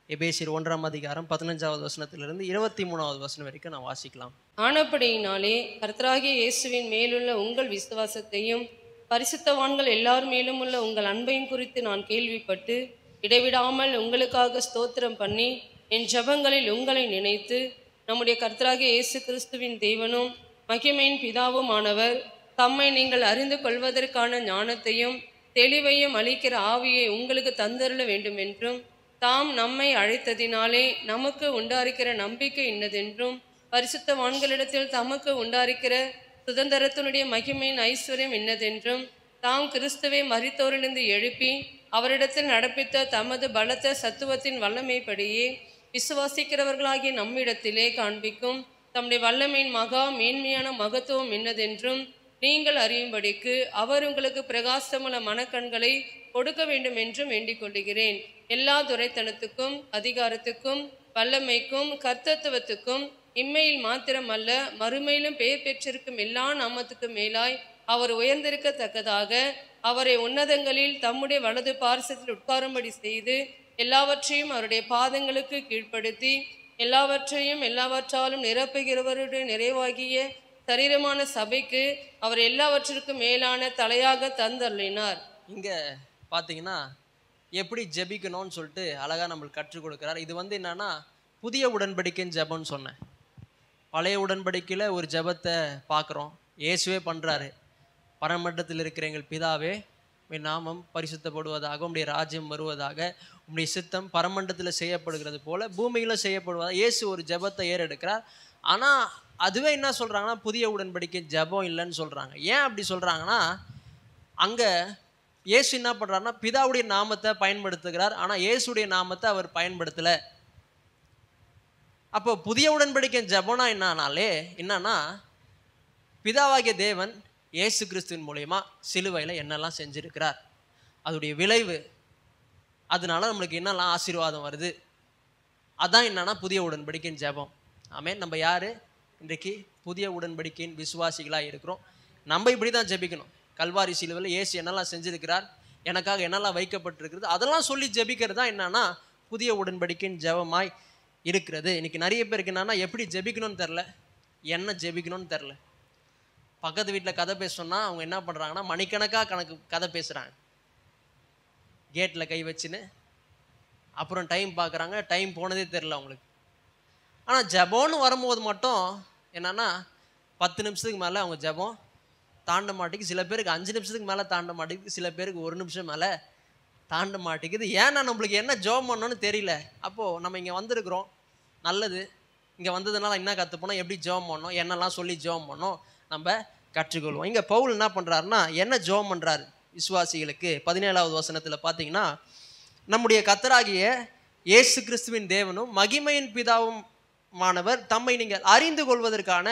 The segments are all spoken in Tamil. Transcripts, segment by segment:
எபேசியர் 1:15 23 வரைக்கும் நான் வாசிக்கலாம். ஆனபடியினாலே கர்த்தராகிய இயேசுவின் மேலுள்ள உங்கள் விசுவாசத்தையும் பரிசுத்தவான்கள் எல்லார் மேலும் உள்ள உங்கள் அன்பையும் குறித்து நான் கேள்விப்பட்டு இடைவிடாமல் உங்களுக்காக ஸ்தோத்திரம் பண்ணி என் ஜெபங்களில் உங்களை நினைத்து நம்முடைய கர்த்தராகிய இயேசு கிறிஸ்துவின் தேவனும் மகிமையின் பிதாவும் ஆனவர் தம்மை நீங்கள் அறிந்து கொள்வதற்கான ஞானத்தையும் தெளிவையும் அளிக்கிற ஆவியை உங்களுக்கு தந்தருள வேண்டும் என்றும் தாம் நம்மை அழைத்ததினாலே நமக்கு உண்டாயிருக்கிற நம்பிக்கை இன்னதென்றும் பரிசுத்தவான்களிடத்தில் தமக்கு உண்டாயிருக்கிற சுதந்திரத்தினுடைய மகிமையின் ஐஸ்வர்யம் இன்னதென்றும் தாம் கிறிஸ்துவை மரித்தோரிலிருந்து எழுப்பி அவரிடத்தில் நடப்பித்த தமது பலத்த சத்துவத்தின் வல்லமைப்படியே விசுவாசிக்கிறவர்களாகிய நம்மிடத்திலே காண்பிக்கும் தம்முடைய வல்லமையின் மகா மேன்மையான மகத்துவம் இன்னதென்றும் நீங்கள் அறியும்படிக்கு அவர் உங்களுக்கு பிரகாசமுள்ள மனக்கண்களை கொடுக்க வேண்டும் என்றும் வேண்டிக் கொள்கிறேன். எல்லா துரைத்தனத்துக்கும் அதிகாரத்துக்கும் வல்லமைக்கும் கர்த்தத்துவத்துக்கும் இம்மையில் மாத்திரமல்ல மறுமையிலும் பெயர் பெற்றிருக்கும் எல்லா நாமத்துக்கும் மேலாய் அவர் உயர்ந்திருக்கத்தக்கதாக அவரை உன்னதங்களில் தம்முடைய வலது பார்சத்தில் உட்காரும்படி செய்து எல்லாவற்றையும் அவருடைய பாதங்களுக்கு கீழ்ப்படுத்தி எல்லாவற்றையும் எல்லாவற்றாலும் நிரப்புகிறவருடைய நிறைவாகிய சரீரமான சபைக்கு அவர் எல்லாவற்றிற்கும் மேலான தலையாக தந்தருளினார். இங்க பாத்தீங்கன்னா எப்படி ஜெபிக்கணும்னு சொல்லிட்டு அழகா நம்மளுக்கு கற்றுக் கொடுக்கிறார். இது என்னன்னா புதிய உடன்படிக்கையின் ஜெபம்னு சொன்னேன். பழைய உடன்படிக்கையில் ஒரு ஜெபத்தை பார்க்குறோம், இயேசுவே பண்ணுறாரு. பரமண்டலத்தில் இருக்கிற எங்கள் பிதாவே, உம்முடைய நாமம் பரிசுத்தப்படுவதாக, உம்முடைய ராஜ்யம் வருவதாக, உம்முடைய சித்தம் பரமண்டலத்தில் செய்யப்படுகிறது போல பூமியில் செய்யப்படுவதாக இயேசு ஒரு ஜெபத்தை ஏறெடுக்கிறார். ஆனால் அதுவே என்ன சொல்கிறாங்கன்னா புதிய உடன்படிக்கை ஜெபம் இல்லைன்னு சொல்கிறாங்க. ஏன் அப்படி சொல்கிறாங்கன்னா அங்கே இயேசு என்ன பண்ணுறாருன்னா பிதாவுடைய நாமத்தை பயன்படுத்துகிறார், ஆனால் இயேசுடைய நாமத்தை அவர் பயன்படுத்தலை. அப்போ புதிய உடன்படிக்கை ஜெபம்னா என்னன்னா பிதாவாகிய தேவன் இயேசு கிறிஸ்துவின் மூலமா சிலுவையில் என்னெல்லாம் செஞ்சிருக்கிறார், அதோடைய விளைவு, அதனால நம்மளுக்கு என்னெல்லாம் ஆசீர்வாதம் வருது, அதான் என்னன்னா புதிய உடன்படிக்கையின் ஜெபம். ஆமென். நம்ம யாரு இன்றைக்கு புதிய உடன்படிக்கையின் விசுவாசிகளாக இருக்கிறோம். நம்ம இப்படி தான் ஜெபிக்கணும். கல்வாரி சிலுவையில் இயேசு என்னெல்லாம் செஞ்சிருக்கிறார், எனக்காக என்னெல்லாம் வைக்கப்பட்டிருக்கிறது, அதெல்லாம் சொல்லி ஜெபிக்கிறது தான் என்னன்னா புதிய உடன்படிக்கையின் ஜெபமாய் இருக்கிறது. இன்னைக்கு நிறைய பேருக்கு என்னன்னா எப்படி ஜெபிக்கணும்னு தெரில, என்ன ஜெபிக்கணும்னு தெரில. பக்கத்து வீட்டில் கதை பேசணும்னா அவங்க என்ன பண்ணுறாங்கன்னா மணிக்கணக்காக கதை பேசுகிறாங்க, கேட்டில் கை வச்சுன்னு. அப்புறம் டைம் பார்க்குறாங்க, டைம் போனதே தெரில அவங்களுக்கு. ஆனால் ஜெபம்னு வரும்போது மட்டும் என்னன்னா 10 நிமிஷத்துக்கு மேலே அவங்க ஜெபம் தாண்ட மாட்டேங்குது. சில பேருக்கு 5 நிமிஷத்துக்கு மேலே தாண்ட மாட்டேங்குது, சில பேருக்கு 1 நிமிஷம் மேலே தாண்ட மாட்டேங்குது. ஏன்னா நம்மளுக்கு என்ன ஜெபம் பண்ணணும்னு தெரியல. அப்போது நம்ம இங்கே வந்திருக்கிறோம், நல்லது. இங்கே வந்ததுனால என்ன கற்றுப்போனோம், எப்படி ஜெபம் பண்ணோம், என்னெல்லாம் சொல்லி ஜெபம் பண்ணோம் நம்ம கற்றுக்கொள்வோம். இங்கே பவுல் என்ன பண்ணுறாருன்னா என்ன ஜெபம் பண்ணுறாரு விசுவாசிகளுக்கு. 17வது வசனத்தில் பார்த்தீங்கன்னா நம்முடைய கர்த்தராகிய இயேசு கிறிஸ்துவின் தேவனும் மகிமையின் பிதாவும் மாணவர் தம்மை நீங்கள் அறிந்து கொள்வதற்கான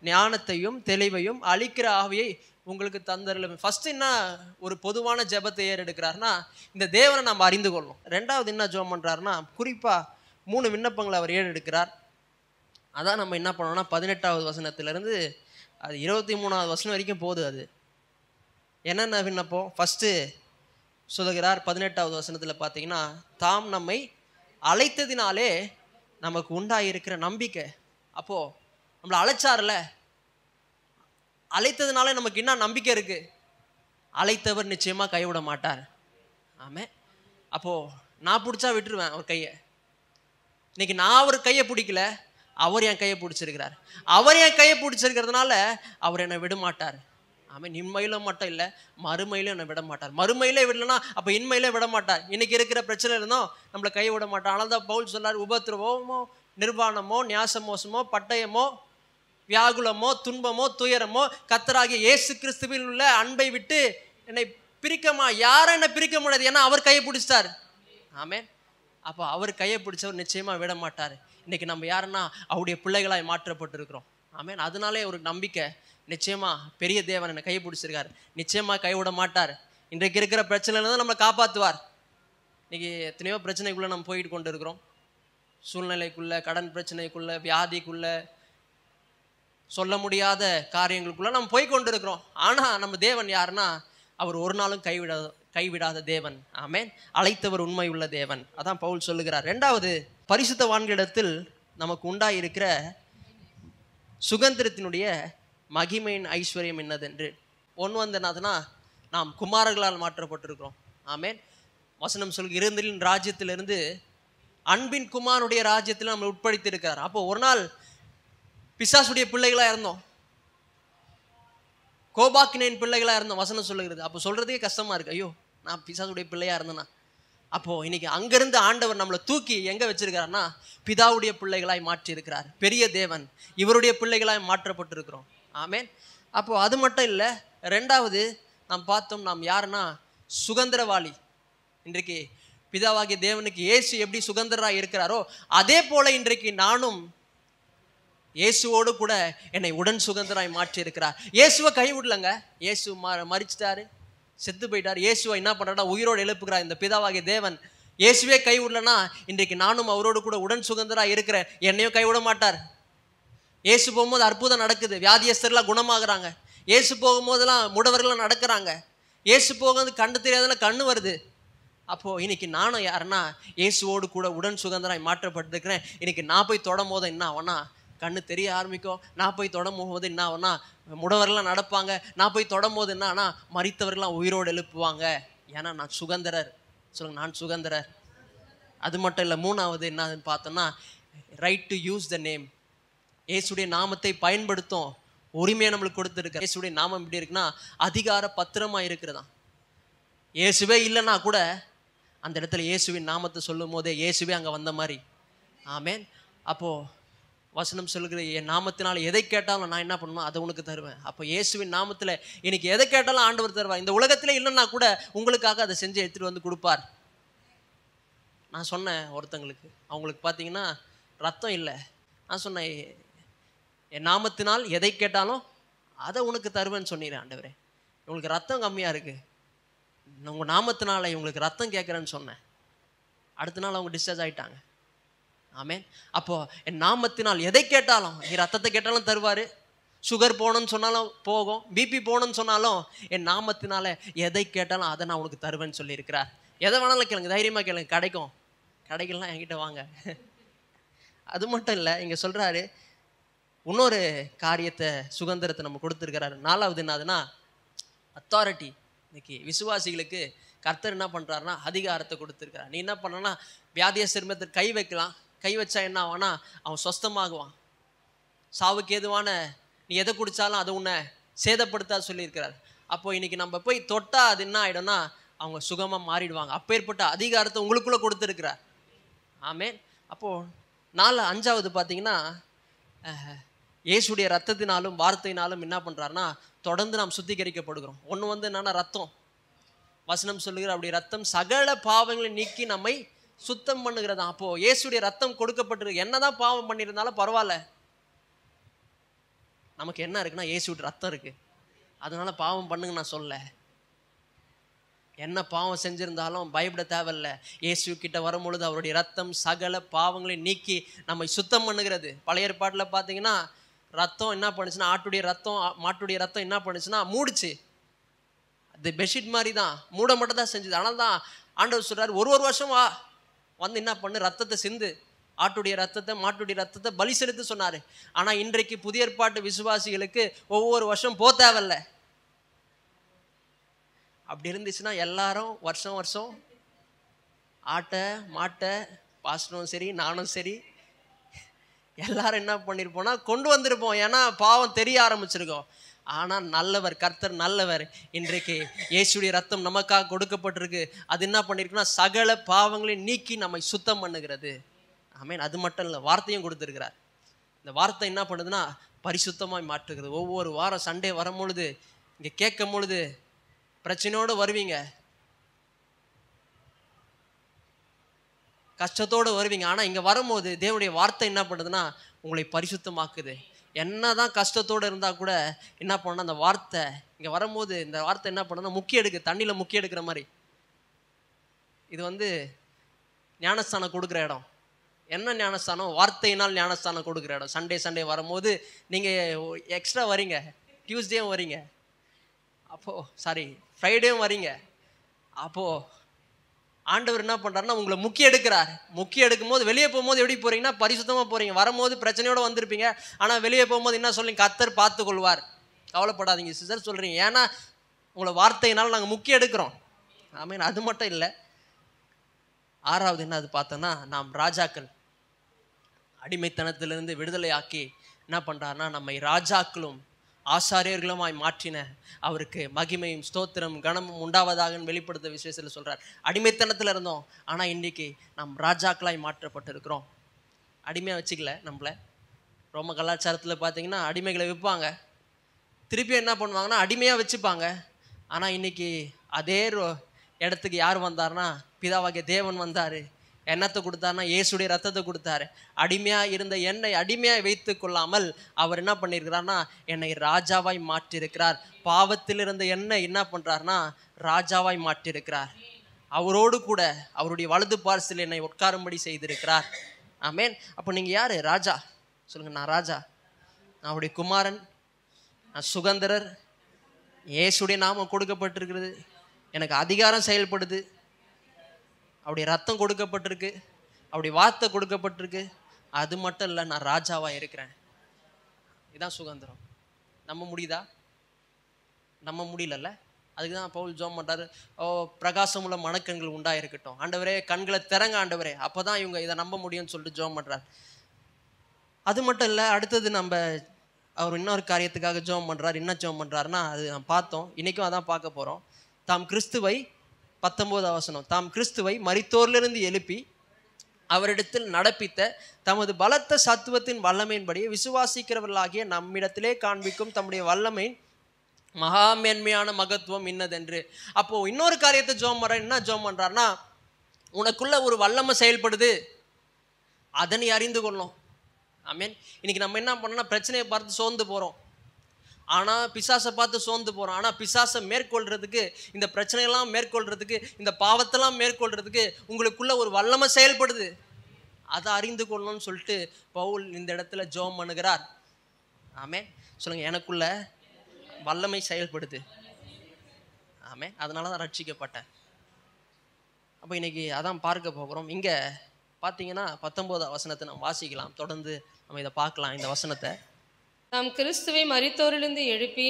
ஞானத்தையும் தெளிவையும் அளிக்கிற ஆவியை உங்களுக்கு தந்தருள. ஃபர்ஸ்ட் என்ன ஒரு பொதுவான ஜெபத்தை ஏறெடுக்கிறாருன்னா இந்த தேவனை நம்ம அறிந்து கொள்ளணும். ரெண்டாவது என்ன ஜெபம் பண்ணுறாருன்னா குறிப்பாக 3 விண்ணப்பங்களை அவர் ஏறெடுக்கிறார். அதான் நம்ம என்ன பண்ணோம்னா 18வது வசனத்திலிருந்து அது 23வது வசனம் வரைக்கும் போகுது. அது என்னென்ன விண்ணப்பம் ஃபஸ்ட்டு சொல்லுகிறார். 18வது வசனத்தில் பார்த்தீங்கன்னா தாம் நம்மை அழைத்ததினாலே நமக்கு உண்டாயிருக்கிற நம்பிக்கை. அப்போது நம்மளை அழைச்சார்ல, அழைத்ததுனால நமக்கு என்ன நம்பிக்கை இருக்குது, அழைத்தவர் நிச்சயமாக கைவிட மாட்டார். ஆமாம். அப்போது நான் பிடிச்சா விட்டுருவேன் அவர் கையை. இன்னைக்கு நான் அவர் கையை பிடிக்கல, அவர் என் கையை பிடிச்சிருக்கிறார். அவர் என் கையை பிடிச்சிருக்கிறதுனால அவர் என்னை விட மாட்டார். ஆமாம். இன்மையிலும் மட்டும் இல்லை, மறுமையிலும் என்னை விட மாட்டார். மறுமையிலே விடலன்னா அப்போ இன்மையிலே விட மாட்டார். இன்னைக்கு இருக்கிற பிரச்சனை இருந்தோம் நம்மளை கையை விட மாட்டார். ஆனால் தான் பவுல் சொல்லார், உபத்திரவமோ நிர்வாணமோ ஞாசமோசமோ பட்டயமோ வியாகுலமோ துன்பமோ துயரமோ கர்த்தராகிய இயேசு கிறிஸ்துவில் உள்ள அன்பை விட்டு என்னை பிரிக்கமா யாரும் என்னை பிரிக்க முடியாது. ஏன்னா அவர் கையை பிடிச்சிட்டார். ஆமென். அப்போ அவர் கையை பிடிச்சவர் நிச்சயமாக விட மாட்டார். இன்னைக்கு நம்ம யாருன்னா அவருடைய பிள்ளைகளாய் மாற்றப்பட்டிருக்கிறோம். ஆமென். அதனாலே ஒரு நம்பிக்கை, நிச்சயமாக பெரிய தேவன் என்னை கையை பிடிச்சிருக்கார், நிச்சயமாக கைவிட மாட்டார். இன்றைக்கு இருக்கிற பிரச்சனையில நம்மளை காப்பாற்றுவார். இன்னைக்கு எத்தனையோ பிரச்சனைக்குள்ளே நம்ம போயிட்டு கொண்டு இருக்கிறோம். சூழ்நிலைக்குள்ளே, கடன் பிரச்சனைக்குள்ளே, வியாதிக்குள்ளே, சொல்ல முடியாத காரியங்களுக்குள்ளே நம்ம போய் கொண்டு இருக்கிறோம். ஆனால் நம்ம தேவன் யாருன்னா அவர் ஒரு நாளும் கைவிடாத தேவன். ஆமென். அழைத்தவர் உண்மை உள்ள தேவன். அதான் பவுல் சொல்லுகிறார். இரண்டாவது, பரிசுத்தவான்களிடத்தில் நமக்கு உண்டாயிருக்கிற சுதந்திரத்தினுடைய மகிமையின் ஐஸ்வர்யம் என்னதென்று. ஒன்று வந்து என்னதுன்னா, நாம் குமாரர்களால் மாற்றப்பட்டிருக்கிறோம். ஆமென். வசனம் சொல்லு, இருந்தலின் ராஜ்யத்திலிருந்து அன்பின் குமாரனுடைய ராஜ்யத்தில் நம்ம உட்படுத்தி இருக்கிறார். அப்போ ஒரு நாள் பிசாசுடைய பிள்ளைகளா இருந்தோம், கோபாக்கினின் பிள்ளைகளா இருந்தோம் வசனம் சொல்லுகிறது. அப்போ சொல்றதுக்கே கஷ்டமா இருக்கு. ஐயோ, நான் பிசாசுடைய பிள்ளையா இருந்தேனா. அப்போ இன்னைக்கு அங்கிருந்து ஆண்டவர் நம்மளை தூக்கி எங்க வச்சிருக்கிறார்னா, பிதாவுடைய பிள்ளைகளாய் மாற்றி இருக்கிறார். பெரிய தேவன், இவருடைய பிள்ளைகளாய் மாற்றப்பட்டிருக்கிறோம். ஆமென். அப்போ அது மட்டும் இல்லை, ரெண்டாவது நாம் பார்த்தோம், நாம் யாருன்னா சுதந்திரவாளி. இன்றைக்கு பிதாவாகிய தேவனுக்கு இயேசு எப்படி சுதந்திரராக இருக்கிறாரோ அதே போல இன்றைக்கு நானும் இயேசுவோடு கூட என்னை உடன் சுதந்திராய் மாற்றி இருக்கிறார். இயேசுவை கைவிடலங்க. இயேசு மரிச்சிட்டாரு, செத்து போயிட்டார். இயேசுவை என்ன பண்றாரா, உயிரோடு எழுப்புகிறார் இந்த பிதாவாகிய தேவன். இயேசுவே கைவிடலன்னா இன்றைக்கு நானும் அவரோடு கூட உடன் சுதந்திராய் இருக்கிறேன். என்னையும் கைவிட மாட்டார். இயேசு போகும்போது அற்புதம் நடக்குது, வியாதியஸ்தர்லாம் குணமாகறாங்க. இயேசு போகும்போதெல்லாம் முடவர்கள்லாம் நடக்கிறாங்க. இயேசு போகும்போது கண்ணு தெரியாதெல்லாம் கண்ணு வருது. அப்போ இன்னைக்கு நானும் யாருன்னா இயேசுவோடு கூட உடன் சுதந்திராய் மாற்றப்பட்டிருக்கிறேன். இன்னைக்கு நான் போய் தொடும் போது என்ன ஆகும்னா, கண்ணு தெரிய ஆரம்பிக்கும். நான் போய் தொடும் போது என்ன ஆகும்னா, முடவர்கள்லாம் நடப்பாங்க. நான் போய் தொடும் போது என்ன ஆனா, மரித்தவர்கள்லாம் உயிரோடு எழுப்புவாங்க. ஏன்னா நான் சுதந்திரர். சொல்லுங்க, நான் சுதந்திரர். அது மட்டும் இல்லை, மூணாவது என்னன்னு பார்த்தோம்னா, right to use the name. இயேசுடைய நாமத்தை பயன்படுத்தும் உரிமையை நம்மளுக்கு கொடுத்துருக்கு. இயேசுடைய நாமம் எப்படி இருக்குன்னா, அதிகார பத்திரமா இருக்கிறதா. இயேசுவே இல்லைன்னா கூட அந்த இடத்துல இயேசுவின் நாமத்தை சொல்லும் போதே இயேசுவே அங்கே வந்த மாதிரி. ஆமேன். அப்போ வசனம் சொல்லுகிற, என் நாமத்தினால எதை கேட்டாலும் நான் என்ன பண்ணுவேன், அதை உனக்கு தருவேன். அப்போ இயேசுவின் நாமத்தில் இன்னைக்கு எதை கேட்டாலும் ஆண்டவர் தருவார். இந்த உலகத்தில் இல்லைன்னா கூட உங்களுக்காக அதை செஞ்சு எடுத்துகிட்டு வந்து கொடுப்பார். நான் சொன்னேன் ஒருத்தங்களுக்கு, அவங்களுக்கு பார்த்தீங்கன்னா ரத்தம் இல்லை. நான் சொன்னேன், என் நாமத்தினால் எதை கேட்டாலும் அதை உனக்கு தருவேன்னு சொன்னீரேன் ஆண்டவரே. உங்களுக்கு ரத்தம் கம்மியாக இருக்குது, உங்கள் நாமத்தினால இவங்களுக்கு ரத்தம் கேட்குறேன்னு சொன்னேன். அடுத்த நாள் அவங்க டிஸ்சார்ஜ் ஆகிட்டாங்க. ஆமேன். அப்போ என் நாமத்தினால் எதை கேட்டாலும், நீ ரத்தத்தை கேட்டாலும் தருவார், சுகர் போகணும்னு சொன்னாலும் போகும், பிபி போகணும்னு சொன்னாலும் என் நாமத்தினால எதை கேட்டாலும் அதை நான் உனக்கு தருவேன்னு சொல்லியிருக்கிறார். எதை வேணாலும் கேளுங்க, தைரியமாக கேளுங்க, கிடைக்கும். கடைகள்லாம் என்கிட்ட வாங்க. அது மட்டும் இல்லை, இங்கே சொல்கிறாரு இன்னொரு காரியத்தை, சுதந்திரத்தை நம்ம கொடுத்துருக்கிறாரு. நாலாவது என்னதுன்னா அத்தாரிட்டி. இன்னைக்கு விசுவாசிகளுக்கு கர்த்தர் என்ன பண்ணுறாருன்னா அதிகாரத்தை கொடுத்துருக்கிறார். நீ என்ன பண்ணனா, வியாதியஸ்தர் மேல் கை வைக்கலாம். கை வச்சா என்ன ஆவானா, அவன் சொஸ்தமாகுவான். சாவுக்கு ஏதுவான நீ எதை குடித்தாலும் அதை உன்னை சேதப்படுத்தா சொல்லியிருக்கிறார். அப்போ இன்னைக்கு நம்ம போய் தொட்டா அது என்ன ஆகிடும்னா, அவங்க சுகமாக மாறிடுவாங்க. அப்பேற்பட்ட அதிகாரத்தை உங்களுக்குள்ளே கொடுத்துருக்கிறார். ஆமேன். அப்போது அஞ்சாவது பார்த்தீங்கன்னா, இயேசுடைய ரத்தத்தினாலும் வார்த்தையினாலும் என்ன பண்ணுறாருன்னா தொடர்ந்து நாம் சுத்திகரிக்கப்படுகிறோம். ஒன்று வந்து என்னன்னா ரத்தம். வசனம் சொல்லுகிற அப்படி ரத்தம் சகல பாவங்களை நீக்கி நம்மை சுத்தம் பண்ணுகிறதா. அப்போ இயேசுடைய ரத்தம் கொடுக்கப்பட்டிருக்கு. என்னதான் பாவம் பண்ணியிருந்தாலும் பரவாயில்ல, நமக்கு என்ன இருக்குன்னா இயேசுடைய ரத்தம் இருக்கு, அதனால பாவம் பண்ணுங்க நான் சொல்ல. என்ன பாவம் செஞ்சிருந்தாலும் பயப்பட தேவையில்லை. இயேசு கிட்ட வரும்பொழுது அவருடைய ரத்தம் சகல பாவங்களை நீக்கி நம்மை சுத்தம் பண்ணுகிறது. பழைய ஏற்பாட்டில் பார்த்தீங்கன்னா ரத்தம் என்ன பண்ணுச்சுன்னா, ஆட்டுடைய ரத்தம் மாட்டுடைய ரத்தம் என்ன பண்ணுச்சுன்னா மூடிச்சு. அது பெட்ஷீட் மாதிரி தான், மூட மட்டும் தான் செஞ்சுது. ஆனால் தான் ஆண்டவர் சொல்றாரு, ஒரு வருஷம் வந்து என்ன பண்ணு, ரத்தத்தை சிந்து, ஆட்டுடைய ரத்தத்தை மாட்டுடைய ரத்தத்தை பலி செலுத்து சொன்னார். ஆனால் இன்றைக்கு புதிய ஏற்பாட்டு விசுவாசிகளுக்கு ஒவ்வொரு வருஷம் போ தேவையில்லை. அப்படி இருந்துச்சுன்னா எல்லாரும் வருஷம் வருஷம் ஆட்டை மாட்டை, பாஸ்டரும் சரி நானும் சரி எல்லாரும் என்ன பண்ணியிருப்போம்னா கொண்டு வந்திருப்போம். ஏன்னா பாவம் தெரிய ஆரம்பிச்சிருக்கோம். ஆனால் நல்லவர், கர்த்தர் நல்லவர். இன்றைக்கு இயேசுடைய ரத்தம் நமக்காக கொடுக்கப்பட்டிருக்கு. அது என்ன பண்ணியிருக்குன்னா சகல பாவங்களை நீக்கி நம்மை சுத்தம் பண்ணுகிறது. ஆமேன். அது மட்டும் இல்லை, வார்த்தையும் கொடுத்துருக்கிறார். இந்த வார்த்தை என்ன பண்ணுதுன்னா பரிசுத்தமாய் மாற்றுகிறது. ஒவ்வொரு வாரம் சண்டே வரும் பொழுது இங்கே கேட்கும் பொழுது பிரச்சனையோடு வருவீங்க, கஷ்டத்தோடு வருவீங்க. ஆனால் இங்கே வரும்போது தேவனுடைய வார்த்தை என்ன பண்ணுதுன்னா உங்களை பரிசுத்தமாக்குது. என்னதான் கஷ்டத்தோடு இருந்தால் கூட என்ன பண்ணால் அந்த வார்த்தை இங்கே வரும்போது, இந்த வார்த்தை என்ன பண்ணுன்னா முக்கிய எடுக்கு, தண்ணியில் முக்கிய எடுக்கிற மாதிரி. இது வந்து ஞானஸ்தானம் கொடுக்குற இடம். என்ன ஞானஸ்தானம்? வார்த்தையினால் ஞானஸ்தானம் கொடுக்குற இடம். சண்டே வரும்போது நீங்கள் எக்ஸ்ட்ரா வரீங்க, டியூஸ்டேவும் வரீங்க, அப்போது ஃப்ரைடேவும் வரீங்க. அப்போது ஆண்டவர் என்ன பண்ணுறாருன்னா உங்களை முக்கிய எடுக்கிறார். முக்கிய எடுக்கும் போது வெளியே போகும்போது எப்படி போகிறீங்கன்னா பரிசுத்தமாக போகிறீங்க. வரும்போது பிரச்சனையோடு வந்திருப்பீங்க. ஆனால் வெளியே போகும்போது என்ன சொல்றீங்க? கர்த்தர் பார்த்து கொள்வார், கவலைப்படாதீங்க சிஸ்டர் சொல்கிறீங்க. ஏன்னா உங்களை வார்த்தையினால் நாங்கள் முக்கிய எடுக்கிறோம். ஆமீன். அது மட்டும் இல்லை, 6வது என்ன அது பார்த்தோன்னா, நாம் ராஜாக்கள் அடிமைத்தனத்திலிருந்து விடுதலை ஆக்கி என்ன பண்ணுறாருன்னா நம்மை ராஜாக்களும் ஆசாரியர்களுமாய் மாற்றின அவருக்கு மகிமையும் ஸ்தோத்திரம் கனமும் உண்டாவதாக வெளிப்படுத்த விசேஷத்தில் சொல்கிறார். அடிமைத்தனத்தில் இருந்தோம், ஆனால் இன்றைக்கி நாம் ராஜாக்களாய் மாற்றப்பட்டிருக்கிறோம். அடிமையாக வச்சுக்கல நம்மளை. ரோம கலாச்சாரத்தில் பார்த்தீங்கன்னா அடிமைகளை விற்பாங்க, திருப்பி என்ன பண்ணுவாங்கன்னா அடிமையாக வச்சுப்பாங்க. ஆனால் இன்றைக்கி அதே இடத்துக்கு யார் வந்தார்னா பிதாவாகிய தேவன் வந்தார். என்னத்தை கொடுத்தாருன்னா இயேசுடைய ரத்தத்தை கொடுத்தாரு. அடிமையாக இருந்த என்னை அடிமையாக வைத்து கொள்ளாமல் அவர் என்ன பண்ணியிருக்கிறார்னா என்னை ராஜாவாய் மாற்றியிருக்கிறார். பாவத்தில் இருந்த என்னை என்ன பண்ணுறாருனா ராஜாவாய் மாற்றியிருக்கிறார். அவரோடு கூட அவருடைய வலது பார்சில் என்னை உட்காரும்படி செய்திருக்கிறார். ஆமேன். அப்போ நீங்கள் யார்? ராஜா. சொல்லுங்கள், நான் ராஜா, நான் அவருடைய குமாரன், நான் சுதந்திரர். இயேசுடைய நாமம் கொடுக்கப்பட்டிருக்கிறது, எனக்கு அதிகாரம் செயல்படுது, அவருடைய ரத்தம் கொடுக்கப்பட்டிருக்கு, அவருடைய வார்த்தை கொடுக்கப்பட்டிருக்கு. அது மட்டும் இல்லை, நான் ராஜாவாக இருக்கிறேன். இதுதான் சுதந்திரம். நம்ப முடியுதா? நம்ப முடியலல்ல. அதுக்கு தான் பவுல் ஜெபம் பண்ணுறாரு, பிரகாசமுள்ள மனக்கண்கள் உண்டாயிருக்கட்டும் ஆண்டவரே, கண்களை திறங்க ஆண்டவரே, அப்போ தான் இவங்க இதை நம்ப முடியும்னு சொல்லிட்டு ஜெபம் பண்ணுறாரு. அது மட்டும் இல்லை, அடுத்தது நம்ம அவர் இன்னொரு காரியத்துக்காக ஜெபம் பண்ணுறாரு. என்ன ஜெபம் பண்ணுறாருன்னா அது நம்ம பார்த்தோம், இன்றைக்கும் அதான் பார்க்க போகிறோம். தாம் கிறிஸ்துவை 19வது வசனம், தாம் கிறிஸ்துவை மரித்தோரிலிருந்து எழுப்பி அவரிடத்தில் நடப்பித்த தமது பலத்த சத்துவத்தின் வல்லமையின்படி விசுவாசிக்கிறவர்களாகிய நம்மிடத்திலே காண்பிக்கும் தம்முடைய வல்லமையின் மகா மேன்மையான மகத்துவம் இன்னதென்று. அப்போ இன்னொரு காரியத்தை ஜெபம் பண்றாரு. என்ன ஜெபம் பண்றாருன்னா, உனக்குள்ள ஒரு வல்லமை செயல்படுது, அதை நீ அறிந்து கொள்ளணும். ஆமீன். இன்னைக்கு நம்ம என்ன பண்ணோம்னா பிரச்சனையை பார்த்து சோர்ந்து போறோம், ஆனால் பிசாசை பார்த்து சோர்ந்து போகிறோம். ஆனால் பிசாசை மேற்கொள்றதுக்கு, இந்த பிரச்சனையெல்லாம் மேற்கொள்றதுக்கு, இந்த பாவத்தெல்லாம் மேற்கொள்றதுக்கு உங்களுக்குள்ள ஒரு வல்லமை செயல்படுது, அதை அறிந்து கொள்ளணும்னு சொல்லிட்டு பவுல் இந்த இடத்துல ஜெபம் பண்ணுகிறார். ஆமேன். சொல்லுங்கள், எனக்குள்ள வல்லமை செயல்படுது. ஆமேன். அதனால தான் ரட்சிக்கப்பட்டேன். அப்போ இன்னைக்கு அதான் பார்க்க போகிறோம். இங்கே பார்த்தீங்கன்னா 19வது வசனத்தை நம்ம வாசிக்கலாம், தொடர்ந்து நம்ம இதை பார்க்கலாம். இந்த வசனத்தை, தாம் கிறிஸ்துவை மரித்தோரிலிருந்து எழுப்பி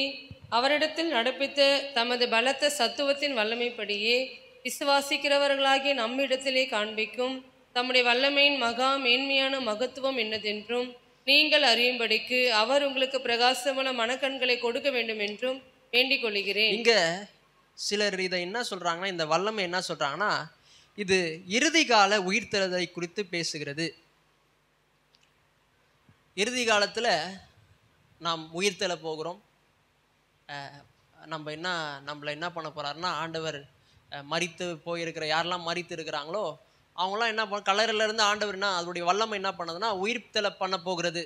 அவரிடத்தில் நடப்பித்த தமது பலத்த சத்துவத்தின் வல்லமைப்படியே விசுவாசிக்கிறவர்களாகிய நம்மிடத்திலே காண்பிக்கும் தம்முடைய வல்லமையின் மகா மேன்மையான மகத்துவம் என்னதென்றும் நீங்கள் அறியும்படிக்கு அவர் உங்களுக்கு பிரகாசமான மனக்கண்களை கொடுக்க வேண்டும் என்றும் வேண்டிக் கொள்கிறேன். இங்க சிலர் இதை என்ன சொல்றாங்கன்னா, இந்த வல்லமை என்ன சொல்றாங்கன்னா, இது இறுதி கால உயிர்த்தெழுதலை குறித்து பேசுகிறது. இறுதி காலத்துல நாம் உயிர்த்தெழ போகிறோம். நம்மளை என்ன பண்ண போறாருன்னா, ஆண்டவர் மரித்து போயிருக்கிற யாரெல்லாம் மரித்து இருக்கிறாங்களோ அவங்களாம் என்ன பண்ண, கல்லறையில இருந்து ஆண்டவர் என்ன அதோடைய வல்லமை என்ன பண்ணதுன்னா உயிர்த்தெழ பண்ண போகிறது.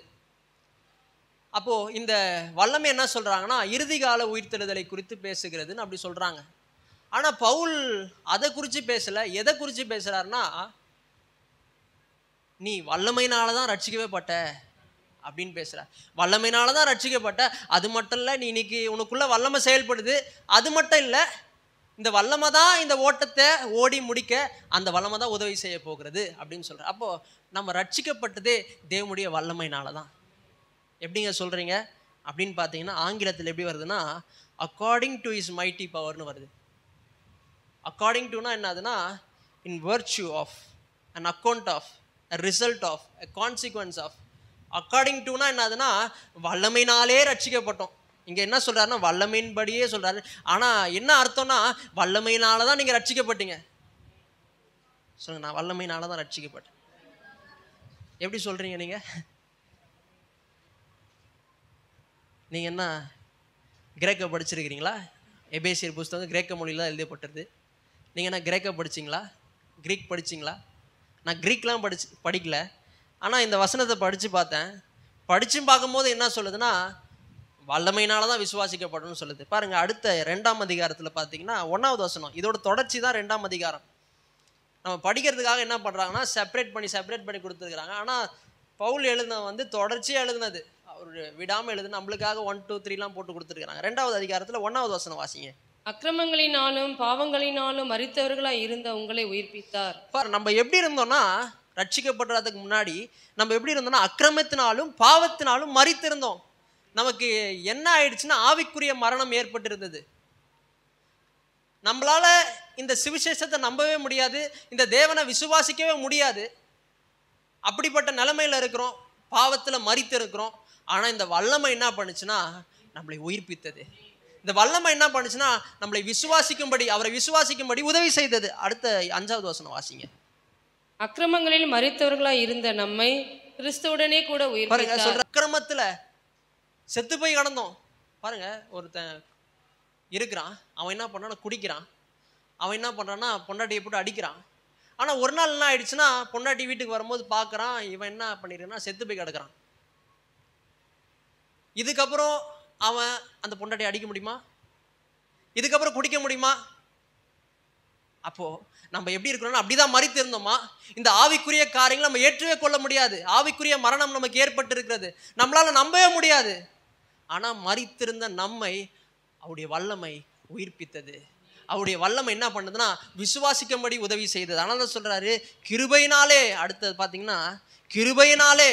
அப்போ இந்த வல்லமை என்ன சொல்றாங்கன்னா இறுதி கால உயிர்த்தெழுதலை குறித்து பேசுகிறதுன்னு அப்படி சொல்றாங்க. ஆனா பவுல் அதை குறித்து பேசல. எதை குறித்து பேசுறாருன்னா, நீ வல்லமையினால தான் ரட்சிக்கவே பட்ட அப்படின்னு பேசுற. வல்லமையினால தான் ரட்சிக்கப்பட்ட, அது மட்டும் இல்லை, நீ இன்னைக்கு உனக்குள்ள வல்லமை செயல்படுது, அது மட்டும் இல்லை, இந்த வல்லமை தான் இந்த ஓட்டத்தை ஓடி முடிக்க அந்த வல்லமை தான் உதவி செய்ய போகிறது அப்படின்னு சொல்ற. அப்போ நம்ம ரட்சிக்கப்பட்டதே தேவனுடைய வல்லமையினால தான். எப்படிங்க சொல்றீங்க அப்படின்னு பார்த்தீங்கன்னா, ஆங்கிலத்தில் எப்படி வருதுன்னா அக்கார்டிங் டு இஸ் மைட்டி பவர்னு வருது. அக்கார்டிங் டுனா என்னதுன்னா, in virtue of, an account of, a result of, a consequence of. According டுனா என்னதுன்னா வல்லமையினாலே ரட்சிக்கப்பட்டோம். இங்கே என்ன சொல்றாருன்னா வல்லமையின்படியே சொல்றாரு. ஆனால் என்ன அர்த்தம்னா, வல்லமையினால தான் நீங்கள் ரட்சிக்கப்பட்டீங்க. சொல்லுங்க, நான் வல்லமையினால தான் ரட்சிக்கப்பட்டேன். எப்படி சொல்றீங்க நீங்கள்? நீங்கள் என்ன கிரேக்க படிச்சிருக்கிறீங்களா? எபேசியர் புஸ்தகம் கிரேக்க மொழியில் தான் எழுதப்பட்டது. நீங்கள் என்ன கிரேக்க படிச்சிங்களா? கிரீக் படிச்சிங்களா? நான் கிரீக்லாம் படிக்கல. ஆனால் இந்த வசனத்தை படித்து பார்த்தேன். படித்தும் பார்க்கும்போது என்ன சொல்லுதுன்னா, வல்லமையினால தான் விசுவாசிக்கப்படணும்னு சொல்லுது. பாருங்கள், அடுத்த 2ஆம் அதிகாரத்தில் பார்த்தீங்கன்னா 1வது வசனம், இதோட தொடர்ச்சி தான் 2ஆம் அதிகாரம். நம்ம படிக்கிறதுக்காக என்ன பண்ணுறாங்கன்னா செப்பரேட் பண்ணி கொடுத்துருக்குறாங்க. ஆனால் பவுல் எழுதின தொடர்ச்சியாக எழுதுனது, அவர் விடாமல் எழுதுன, நம்மளுக்காக 1, 2, 3லாம் போட்டு கொடுத்துருக்குறாங்க. 2வது அதிகாரத்தில் 1வது வசனம் வாசிங்க. அக்கிரமங்களினாலும் பாவங்களினாலும் மரித்தவர்களாய் இருந்த உங்களை உயிர்ப்பித்தார். நம்ம எப்படி இருந்தோம்னா, ரட்சிக்கப்படுறதுக்கு முன்னாடி நம்ம எப்படி இருந்தோம்னா, அக்கிரமத்தினாலும் பாவத்தினாலும் மரித்திருந்தோம். நமக்கு என்ன ஆயிடுச்சுன்னா, ஆவிக்குரிய மரணம் ஏற்பட்டிருந்தது. நம்மளால இந்த சுவிசேஷத்தை நம்பவே முடியாது, இந்த தேவனை விசுவாசிக்கவே முடியாது. அப்படிப்பட்ட நிலைமையில இருக்கிறோம், பாவத்தில் மரித்து இருக்கிறோம். ஆனால் இந்த வல்லமை என்ன பண்ணுச்சுன்னா, நம்மளை உயிர்ப்பித்தது. இந்த வல்லமை என்ன பண்ணுச்சுன்னா, நம்மளை விசுவாசிக்கும்படி, அவரை விசுவாசிக்கும்படி உதவி செய்தது. அடுத்த 5வது வசனம் வாசிங்க. அக்கிரமங்களில் மரித்தவர்களாய் இருந்த நம்மை கிறிஸ்துவுடனே கூட உயிர்ப்பித்தார். சொல்ற அக்கிரமத்துல செத்து போய் கிடந்தோம். பாருங்க, ஒருத்தன் இருக்கிறான், அவன் என்ன பண்ணான்னா குடிக்கிறான், அவன் என்ன பண்றான்னா பொண்டாட்டியை போட்டு அடிக்கிறான். ஆனா ஒரு நாள் என்ன ஆயிடுச்சுன்னா, பொண்டாட்டி வீட்டுக்கு வரும்போது பார்க்கறான், இவன் என்ன பண்ணிருக்கான்னா செத்து போய் கிடக்குறான். இதுக்கப்புறம் அவன் அந்த பொண்டாட்டியை அடிக்க முடியுமா? இதுக்கப்புறம் குடிக்க முடியுமா? அப்போ நம்ம எப்படி இருக்கிறோம்னா, அப்படிதான் மரித்து இருந்தோமா? இந்த ஆவிக்குரிய காரியங்களை நம்ம ஏற்றவே கொள்ள முடியாது. ஆவிக்குரிய மரணம் நமக்கு ஏற்பட்டு இருக்கிறது, நம்மளால நம்பவே முடியாது. ஆனா மரித்திருந்த நம்மை அவருடைய வல்லமை உயிர்ப்பித்தது. அவருடைய வல்லமை என்ன பண்ணுதுன்னா, விசுவாசிக்கும்படி உதவி செய்தது. அதனால சொல்றாரு, கிருபையினாலே, அடுத்தது பார்த்தீங்கன்னா, கிருபையினாலே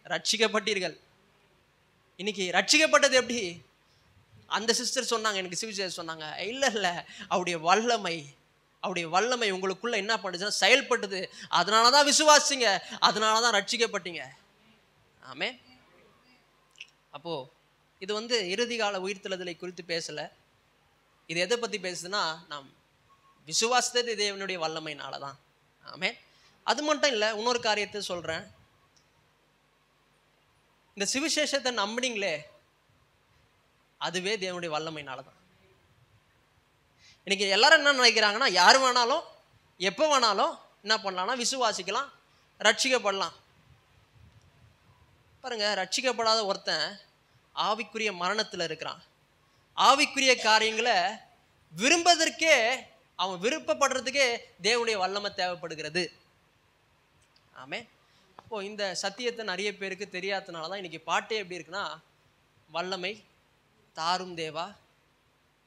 ரட்சிக்கப்பட்டீர்கள். இன்னைக்கு ரட்சிக்கப்பட்டது எப்படி? அந்த சிஸ்டர் சொன்னாங்க, எனக்கு சிவிசேஷம் சொன்னாங்க, இல்லை அவருடைய வல்லமை உங்களுக்குள்ள என்ன பண்ணுச்சுன்னா செயல்பட்டது. அதனால தான் விசுவாசிங்க, அதனால தான் ரட்சிக்கப்பட்டீங்க. ஆமே. அப்போ இது இறுதி கால உயிர்த்தெழுதலை குறித்து பேசல. இது எதை பத்தி பேசுதுன்னா, நாம் விசுவாசித்தது தேவனுடைய வல்லமையினால தான். ஆமே. அது மட்டும் இல்லை, இன்னொரு காரியத்தை சொல்றேன். இந்த சுவிசேஷத்தை நம்பினீங்களே, அதுவே தேவனுடைய வல்லமையினால தான். இன்னைக்கு எல்லாரும் என்ன நினைக்கிறாங்கன்னா, யார் வேணாலும் எப்போ வேணாலும் என்ன பண்ணலாம்னா விசுவாசிக்கலாம், ரட்சிக்கப்படலாம். பாருங்க, ரட்சிக்கப்படாத ஒருத்தன் ஆவிக்குரிய மரணத்தில் இருக்கிறான். ஆவிக்குரிய காரியங்களை விரும்பதற்கே, அவன் விருப்பப்படுறதுக்கே தேவனுடைய வல்லமை தேவைப்படுகிறது. ஆமே. அப்போ இந்த சத்தியத்தை நிறைய பேருக்கு தெரியாததுனால தான் இன்னைக்கு பாட்டே எப்படி இருக்குன்னா, வல்லமை தாரும் தேவா.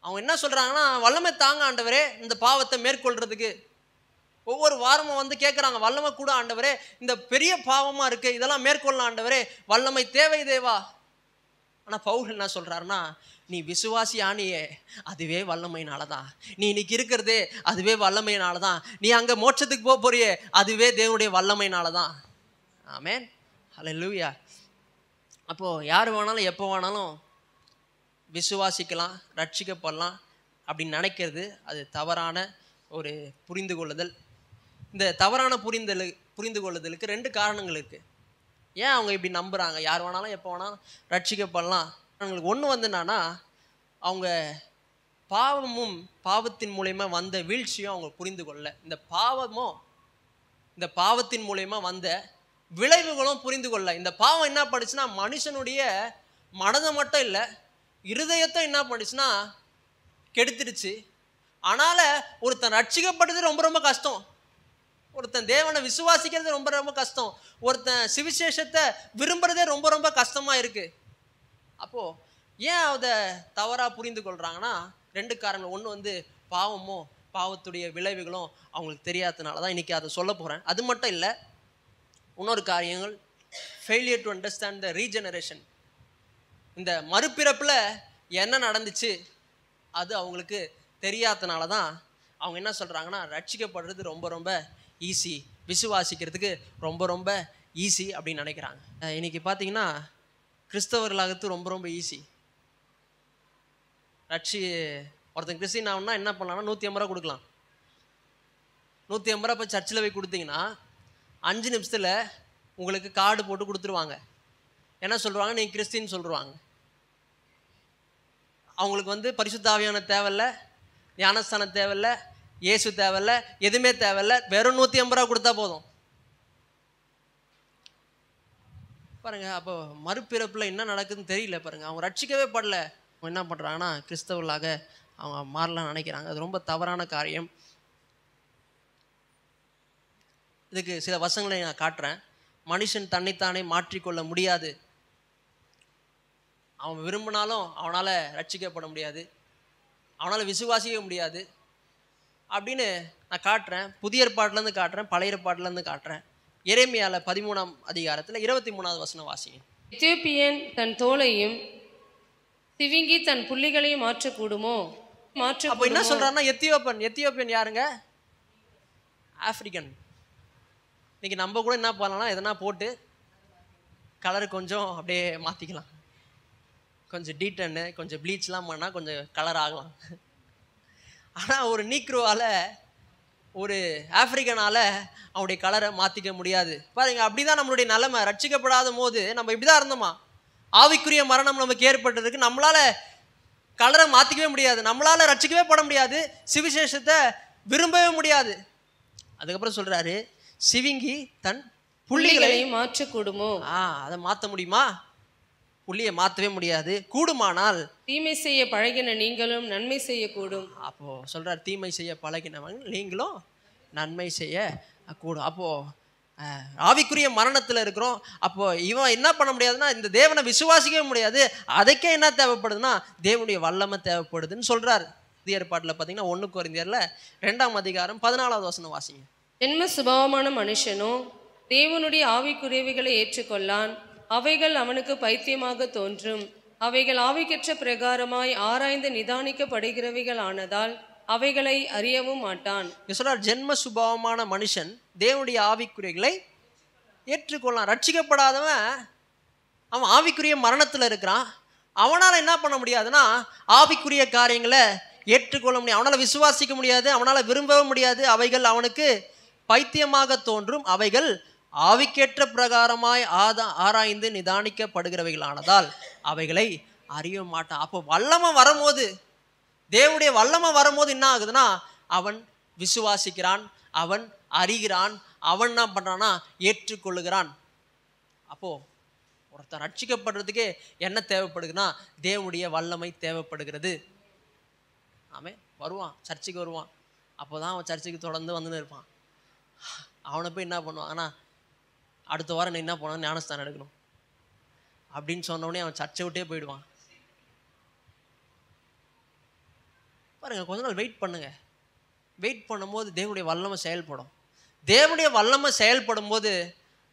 அவங்க என்ன சொல்றாங்கன்னா, வல்லமை தாங்க ஆண்டவரே இந்த பாவத்தை மேற்கொள்றதுக்கு. ஒவ்வொரு வாரமும் கேட்குறாங்க, வல்லமை கூட ஆண்டவரே, இந்த பெரிய பாவமா இருக்கு, இதெல்லாம் மேற்கொள்ளலாம் ஆண்டவரே, வல்லமை தேவை தேவா. ஆனால் பவுல் என்ன சொல்றாருன்னா, நீ விசுவாசி ஆனியே, அதுவே வல்லமையினாலதான். நீ இன்னைக்கு இருக்கிறதே அதுவே வல்லமையினாலதான். நீ அங்கே மோட்சத்துக்கு போறியே, அதுவே தேவனுடைய வல்லமையினாலதான். ஆமென், ஹல்லேலூயா. அப்போ யார் வேணாலும் எப்போ வேணாலும் விசுவாசிக்கலாம், ரட்சிக்கப்படலாம் அப்படின்னு நினைக்கிறது அது தவறான ஒரு புரிந்து கொள்ளுதல். இந்த தவறான புரிந்து கொள்ளுதலுக்கு 2 காரணங்கள் இருக்குது. ஏன் அவங்க இப்படி நம்புகிறாங்க, யார் வேணாலும் எப்போ வேணாலும் ரட்சிக்கப்படலாம்? அவங்களுக்கு ஒன்று என்னன்னா, அவங்க பாவமும் பாவத்தின் மூலயமா வந்த வீழ்ச்சியும் அவங்க புரிந்து கொள்ள, இந்த பாவத்தின் மூலயமா வந்த விளைவுகளும் புரிந்து கொள்ள. இந்த பாவம் என்ன பண்ணுச்சுன்னா, மனுஷனுடைய மனதை மட்டும் இல்லை, இருதயத்தை என்ன பண்ணுச்சுன்னா கெடுத்துடுச்சு. ஆனால ஒருத்தன் ரட்சிக்கப்பட்டது ரொம்ப ரொம்ப கஷ்டம், ஒருத்தன் தேவனை விசுவாசிக்கிறது ரொம்ப ரொம்ப கஷ்டம், ஒருத்தன் சுவிசேஷத்தை விரும்புறதே ரொம்ப ரொம்ப கஷ்டமா இருக்கு. அப்போ ஏன் அதை தவறா புரிந்து கொள்றாங்கன்னா, 2 காரணங்கள். ஒன்று பாவமும் பாவத்துடைய விளைவுகளும் அவங்களுக்கு தெரியாததுனால தான் இன்னைக்கு அதை சொல்ல போறேன். அது மட்டும் இல்லை, இன்னொரு காரியங்கள், failure to understand the regeneration. இந்த மறுபிறப்பில் என்ன நடந்துச்சு அது அவங்களுக்கு தெரியாததுனால தான் அவங்க என்ன சொல்கிறாங்கன்னா, ரட்சிக்கப்படுறது ரொம்ப ரொம்ப ஈஸி, விசுவாசிக்கிறதுக்கு ரொம்ப ரொம்ப ஈஸி அப்படின்னு நினைக்கிறாங்க. இன்னைக்கு பார்த்தீங்கன்னா கிறிஸ்தவர்களாகிறது ரொம்ப ரொம்ப ஈஸி. ஒருத்தன் கிறிஸ்டின் ஆகணும்னா என்ன பண்ணலாம்னா 150 ரூபா கொடுக்கலாம். 150 ரூபா போய் சர்ச்சில் போய் கொடுத்தீங்கன்னா 5 நிமிஷத்தில் உங்களுக்கு கார்டு போட்டு கொடுத்துருவாங்க. என்ன சொல்லுவாங்க, நீங்கள் கிறிஸ்டின் சொல்லுவாங்க. அவங்களுக்கு பரிசுத்த ஆவியான தேவையில்லை, ஞானஸ்தானம் தேவையில்லை, இயேசு தேவையில்லை, எதுவுமே தேவையில்லை, வெறும் 150 ரூபா கொடுத்தா போதும். பாருங்க, அப்போ மறுபிறப்பில் என்ன நடக்குதுன்னு தெரியல. பாருங்க, அவங்க ரட்சிக்கவே படல. அவங்க என்ன பண்ணுறாங்கன்னா கிறிஸ்தவர்களாக அவங்க மாறலாம் நினைக்கிறாங்க. அது ரொம்ப தவறான காரியம். இதுக்கு சில வசங்களை நான் காட்டுறேன். மனுஷன் தன்னைத்தானே மாற்றிக்கொள்ள முடியாது. அவன் விரும்பினாலும் அவனால் ரட்சிக்கப்பட முடியாது. அவனால் விசுவாசிக்க முடியாது அப்படின்னு நான் காட்டுறேன். புதிய ஏற்பாட்டிலேருந்து காட்டுறேன், பழைய ஏற்பாட்டிலேருந்து காட்டுறேன். எரேமியாவில் 13ஆம் அதிகாரத்தில் 23வது வசனம் வாசிங்க. எத்தியோப்பியன் தன் தோலையும் சிவிங்கி தன் புள்ளிகளையும் மாற்றக்கூடுமோ? அப்போ என்ன சொல்றாருன்னா, எத்தியோப்பியன் யாருங்க? ஆப்பிரிக்கன். இன்னைக்கு நம்ம கூட என்ன பண்ணலாம், எதனா போட்டு கலர் கொஞ்சம் அப்படியே மாற்றிக்கலாம். கொஞ்சம் டீட்டன்னு கொஞ்சம் ப்ளீச்லாம் பண்ணால் கொஞ்சம் கலர் ஆகலாம். ஆனால் ஒரு நீக்ரோவால், ஒரு ஆப்பிரிக்கனால் அவனுடைய கலரை மாற்றிக்க முடியாது. பாருங்க, அப்படி தான் நம்மளுடைய நிலைமை. ரட்சிக்கப்படாத போது நம்ம இப்படி தான் இருந்தோமா? ஆவிக்குரிய மரணம் நமக்கு ஏற்பட்டதுக்கு நம்மளால் கலரை மாற்றிக்கவே முடியாது, நம்மளால் ரட்சிக்கவே பட முடியாது, சுவிசேஷத்தை விரும்பவே முடியாது. அதுக்கப்புறம் சொல்கிறாரு, சிவிங்கி தன் புள்ளிகளையும் மாற்றக்கூடுமோ? அதை மாற்ற முடியுமா? புள்ளியை மாற்றவே முடியாது. கூடுமானால் தீமை செய்ய பழகின நீங்களும் நன்மை செய்யக்கூடும். அப்போ சொல்றார், தீமை செய்ய பழகினவன் நீங்களும் நன்மை செய்ய கூடும். அப்போ ஆவிக்குரிய மரணத்தில் இருக்கிறோம். அப்போ இவன் என்ன பண்ண முடியாதுன்னா, இந்த தேவனை விசுவாசிக்கவே முடியாது. அதுக்கே என்ன தேவைப்படுதுன்னா, தேவனுடைய வல்லமை தேவைப்படுதுன்னு சொல்றாரு. புதிய ஏற்பாட்டில் பார்த்தீங்கன்னா 1 கொரிந்தியர்ல 2ஆம் அதிகாரம் 14வது வசனம் வாசிங்க. ஜென்ம சுபாவமான மனுஷனோ தேவனுடைய ஆவிக்குரியவைகளை ஏற்றுக்கொள்ளான். அவைகள் அவனுக்கு பைத்தியமாக தோன்றும். அவைகள் ஆவிக்கற்ற பிரகாரமாய் ஆராய்ந்து நிதானிக்கப்படுகிறவைகள் ஆனதால் அவைகளை அறியவும் மாட்டான். சொல்றார், ஜென்ம சுபாவமான மனுஷன் தேவனுடைய ஆவிக்குரியங்களை ஏற்றுக்கொள்ளலாம். ரட்சிக்கப்படாதவன் அவன் ஆவிக்குரிய மரணத்தில் இருக்கிறான். அவனால் என்ன பண்ண முடியாதுன்னா, ஆவிக்குரிய காரியங்களை ஏற்றுக்கொள்ள முடியாது, அவனால் விசுவாசிக்க முடியாது, அவனால் விரும்பவே முடியாது. அவைகள் அவனுக்கு பைத்தியமாக தோன்றும். அவைகள் ஆவிக்கேற்ற பிரகாரமாய் ஆராய்ந்து நிதானிக்கப்படுகிறவைகளானதால் அவைகளை அறிய மாட்டான். அப்போ வல்லமை வரும்போது, தேவனுடைய வல்லமை வரும்போது என்ன ஆகுதுன்னா, அவன் விசுவாசிக்கிறான், அவன் அறிகிறான், அவன் என்ன பண்ணுறான்னா ஏற்றுக்கொள்ளுகிறான். அப்போது ஒருத்தன் ரட்சிக்கப்படுறதுக்கே என்ன தேவைப்படுதுன்னா, தேவனுடைய வல்லமை தேவைப்படுகிறது. ஆமே, வருவான், சர்ச்சுக்கு வருவான். அப்போ தான் அவன் சர்ச்சுக்கு தொடர்ந்து வந்துன்னு இருப்பான். அவனை போய் என்ன பண்ணுவான், ஆனால் அடுத்த வாரம் என்ன போனாலும் ஞானஸ்தானம் எடுக்கணும் அப்படின்னு சொன்னோடனே அவன் சர்ச்சை விட்டே போயிடுவான். பாருங்க, கொஞ்ச நாள் வெயிட் பண்ணுங்க. வெயிட் பண்ணும்போது தேவனுடைய வல்லமை செயல்படும். தேவனுடைய வல்லமை செயல்படும் போது